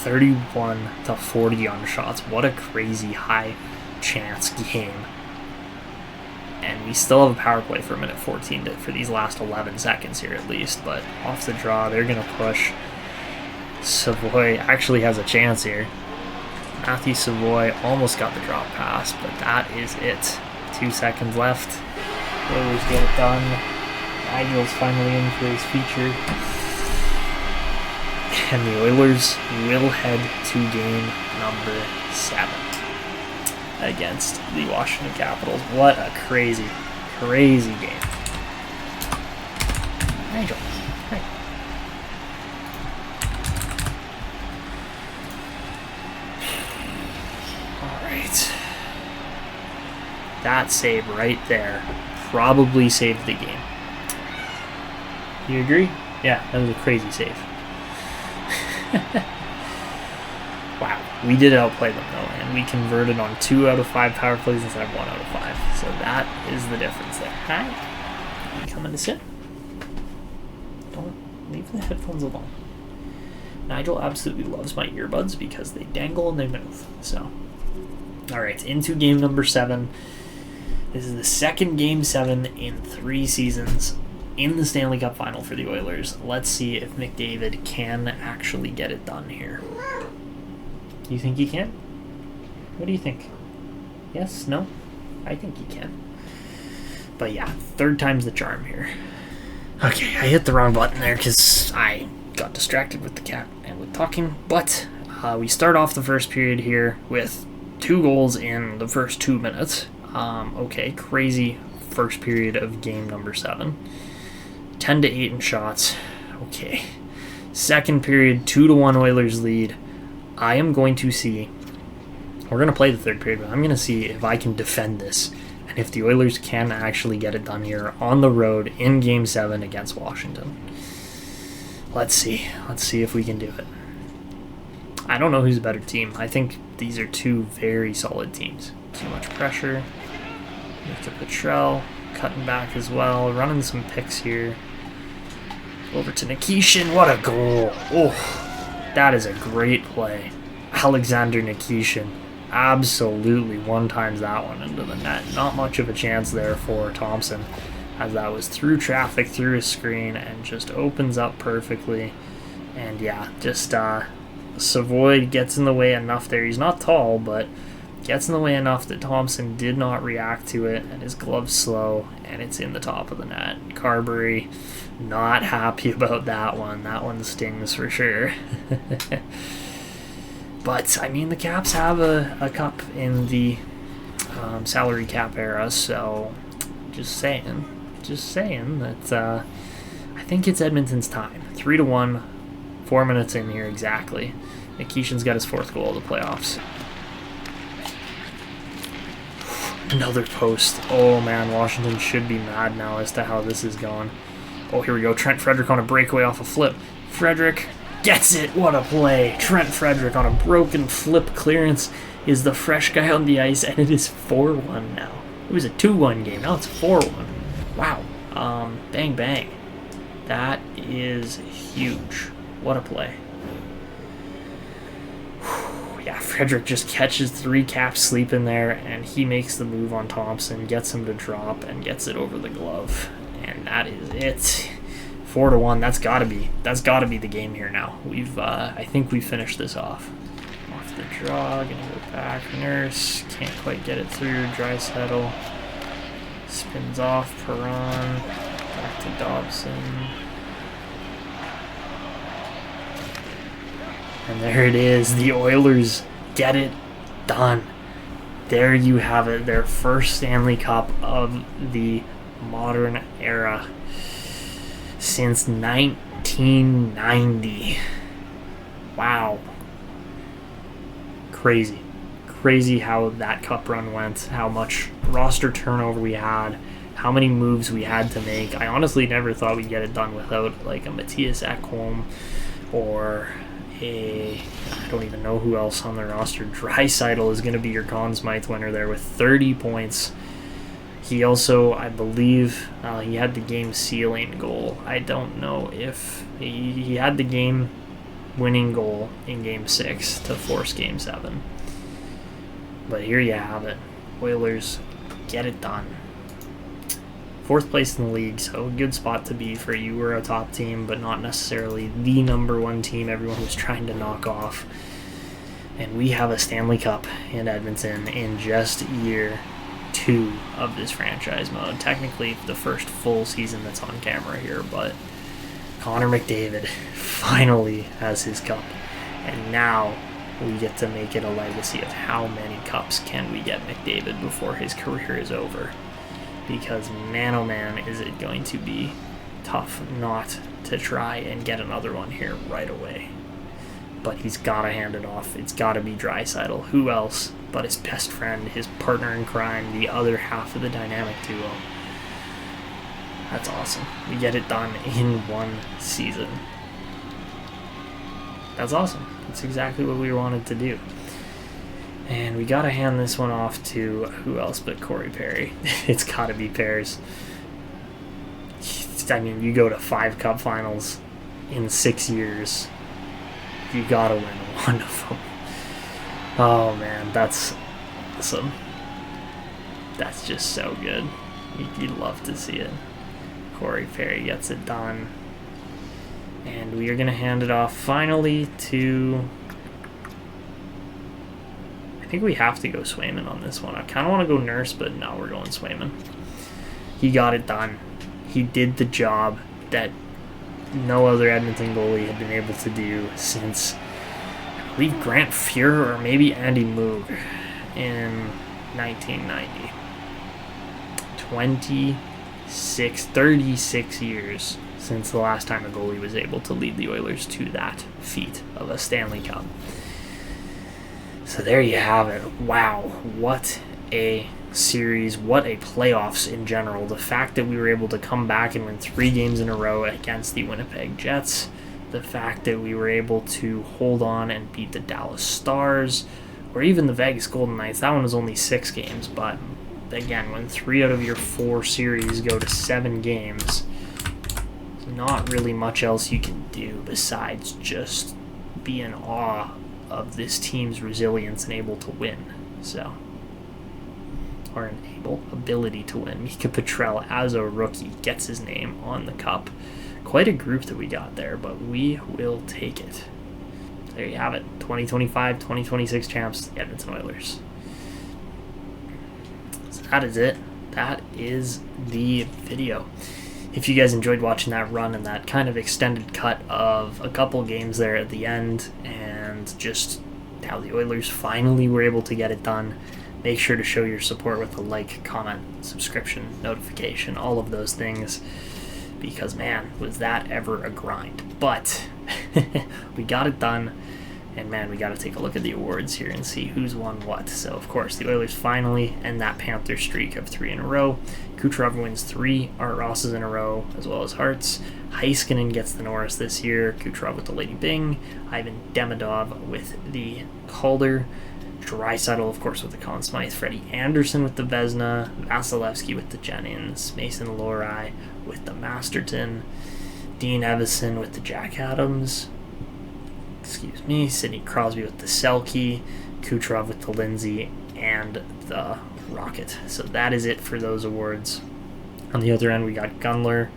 31-40 on shots. What a crazy high chance game. And we still have a power play for a minute 14 for these last 11 seconds here at least. But off the draw, they're going to push. Savoie actually has a chance here. Matthew Savoie almost got the drop pass, but that is it. 2 seconds left. Oilers get it done. Nigel's finally in for his feature. And the Oilers will head to game number 7 against the Washington Capitals. What a crazy, crazy game. Nigel. Hey. Alright. That save right there probably saved the game. You agree? Yeah, that was a crazy save. Wow, we did outplay them though, and we converted on 2 out of 5 power plays instead of 1 out of 5. So that is the difference there. Hi, you coming to sit? Don't leave the headphones alone. Nigel absolutely loves my earbuds because they dangle and they move. So, all right, into game number 7. This is the second game 7 in 3 seasons in the Stanley Cup final for the Oilers. Let's see if McDavid can actually get it done here. You think he can? What do you think? Yes? No? I think he can. But yeah, 3rd time's the charm here. Okay, I hit the wrong button there because I got distracted with the cat and with talking. But we start off the first period here with 2 goals in the first 2 minutes. Okay, crazy first period of game number 7. 10-8 in shots. Okay. Second period, 2-1 Oilers lead. I am going to see... We're going to play the 3rd period, but I'm going to see if I can defend this. And if the Oilers can actually get it done here on the road in Game 7 against Washington. Let's see. Let's see if we can do it. I don't know who's a better team. I think these are 2 very solid teams. Too much pressure. Mr. Petrell cutting back as well. Running some picks here. Over to Nikishin. What a goal. Oh, that is a great play. Alexander Nikishin absolutely one-times that one into the net. Not much of a chance there for Dobson, as that was through traffic, through his screen, and just opens up perfectly. And yeah, just Savoie gets in the way enough there. He's not tall, but gets in the way enough that Dobson did not react to it, and his glove's slow, and it's in the top of the net. Carberry not happy about that one. That one stings for sure. But, I mean, the Caps have a cup in the salary cap era, so just saying that I think it's Edmonton's time. 3-1, 4 minutes in here exactly. Nikishin's got his 4th goal of the playoffs. Another post. Oh man, Washington should be mad now as to how this is going. Oh, here we go. Trent Frederick on a breakaway off a flip. Frederick gets it. What a play. Trent Frederick on a broken flip clearance is the fresh guy on the ice, and it is 4-1 now. It was a 2-1 game. Now it's 4-1. Wow. Bang, bang. That is huge. What a play. Yeah, Frederick just catches 3 Caps sleeping there, and he makes the move on Dobson, gets him to drop, and gets it over the glove. And that is it. 4-1. That's gotta be the game here now. I think we finished this off. Off the draw, gonna go back. Nurse can't quite get it through. Draisaitl spins off. Perron back to Dobson. And there it is. The Oilers get it done. There you have it. Their first Stanley Cup of the modern era since 1990. Wow. Crazy crazy how that cup run went, how much roster turnover we had, how many moves we had to make. I honestly never thought we'd get it done without like a Matthias Ekholm or I don't even know who else on the roster. Draisaitl is going to be your Conn Smythe winner there with 30 points. He also, I believe, he had the game-sealing goal. I don't know if he had the game-winning goal in Game 6 to force Game 7. But here you have it. Oilers get it done. 4th place in the league, so a good spot to be for you. We're a top team, but not necessarily the number one team everyone was trying to knock off. And we have a Stanley Cup in Edmonton in just year 2 of this franchise mode. Technically the first full season that's on camera here, but Connor McDavid finally has his cup. And now we get to make it a legacy of how many cups can we get McDavid before his career is over. Because man oh man is it going to be tough not to try and get another one here right away. But he's got to hand it off. It's got to be Draisaitl. Who else but his best friend, his partner in crime, the other half of the dynamic duo. That's awesome. We get it done in one season. That's awesome. That's exactly what we wanted to do. And we got to hand this one off to who else but Corey Perry. It's got to be Pears. I mean, you go to 5 cup finals in 6 years. You got to win one of them. Oh, man, that's awesome. That's just so good. You'd love to see it. Corey Perry gets it done. And we are going to hand it off finally to... I think we have to go Swayman on this one. I kind of want to go Nurse, but no, we're going Swayman. He got it done. He did the job that no other Edmonton goalie had been able to do since, I believe, Grant Fuhr or maybe Andy Moog in 1990. 36 years since the last time a goalie was able to lead the Oilers to that feat of a Stanley Cup. So there you have it. Wow, what a series, what a playoffs in general. The fact that we were able to come back and win 3 games in a row against the Winnipeg Jets, the fact that we were able to hold on and beat the Dallas Stars, or even the Vegas Golden Knights. That one was only 6 games, but again, when 3 out of your 4 series go to 7 games, there's not really much else you can do besides just be in awe of this team's resilience and able to win. Or an ability to win. Mika Petrell, as a rookie, gets his name on the cup. Quite a group that we got there, but we will take it. There you have it. 2025-2026 champs, the Edmonton Oilers. So that is it. That is the video. If you guys enjoyed watching that run and that kind of extended cut of a couple games there at the end and just how the Oilers finally were able to get it done, make sure to show your support with a like, comment, subscription, notification, all of those things, because man, was that ever a grind. But we got it done, and man, we got to take a look at the awards here and see who's won what. So of course the Oilers finally end that Panther streak of 3 in a row. Kucherov wins 3 Art Rosses in a row, as well as Harts. Heiskanen gets the Norris this year. Kucherov with the Lady Byng. Ivan Demidov with the Calder. Draisaitl, of course, with the Conn Smythe. Freddie Anderson with the Vezina. Vasilevsky with the Jennings. Mason Lohrei with the Masterton. Dean Evison with the Jack Adams. Sidney Crosby with the Selke. Kucherov with the Lindsay and the Rocket. So that is it for those awards. On the other end, we got Gunler,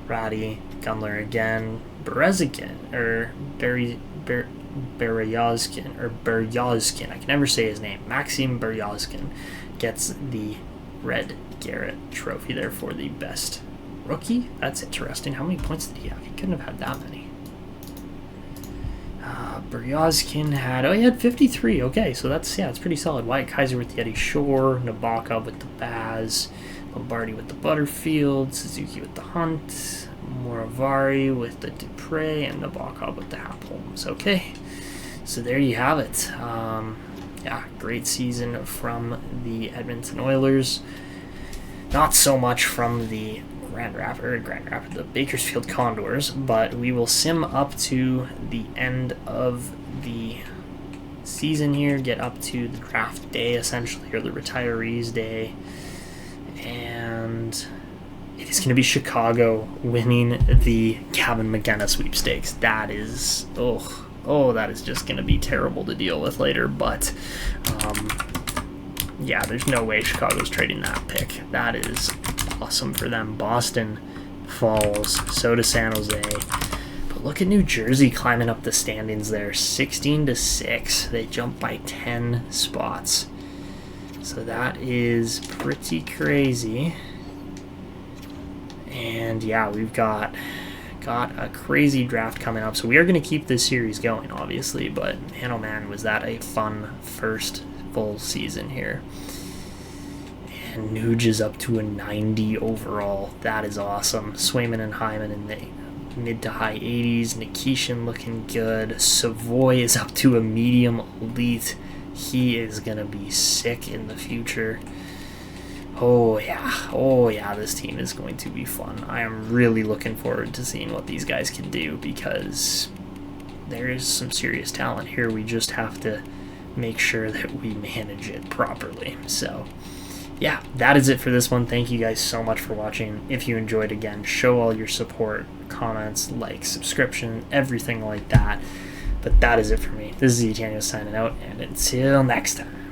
Ratty, Gunler again, Berezkin, or Beryozkin, I can never say his name. Maxim Beryozkin gets the Red Garrett trophy there for the best rookie. That's interesting. How many points did he have? He couldn't have had that many. Beryozkin had, he had 53. Okay, so that's pretty solid. Wyatt Kaiser with the Eddie Shore, Nabokov with the Baz, Lombardi with the Butterfield, Suzuki with the Hunt, Moravari with the Dupre, and Nabokov with the Hap Holmes. Okay, so there you have it. yeah, great season from the Edmonton Oilers. Not so much from the the Bakersfield Condors, but we will sim up to the end of the season here, get up to the draft day essentially, or the retirees day, and it is going to be Chicago winning the Gavin McKenna sweepstakes. That is, that is just going to be terrible to deal with later, but yeah, there's no way Chicago's trading that pick. That is awesome for them. Boston falls, so does San Jose. But look at New Jersey climbing up the standings there, 16-6. They jump by 10 spots. So that is pretty crazy. And yeah, we've got a crazy draft coming up. So we are going to keep this series going, obviously. But man, oh man, was that a fun first full season here. And Nuge is up to a 90 overall. That is awesome. Swayman and Hyman in the mid to high 80s. Nikishin looking good. Savoie is up to a medium elite. He is going to be sick in the future. Oh yeah, this team is going to be fun. I am really looking forward to seeing what these guys can do, because there is some serious talent here. We just have to make sure that we manage it properly. So yeah, that is it for this one. Thank you guys so much for watching. If you enjoyed, again, show all your support, comments, likes, subscription, everything like that. But that is it for me. This is Etanyos signing out, and until next time.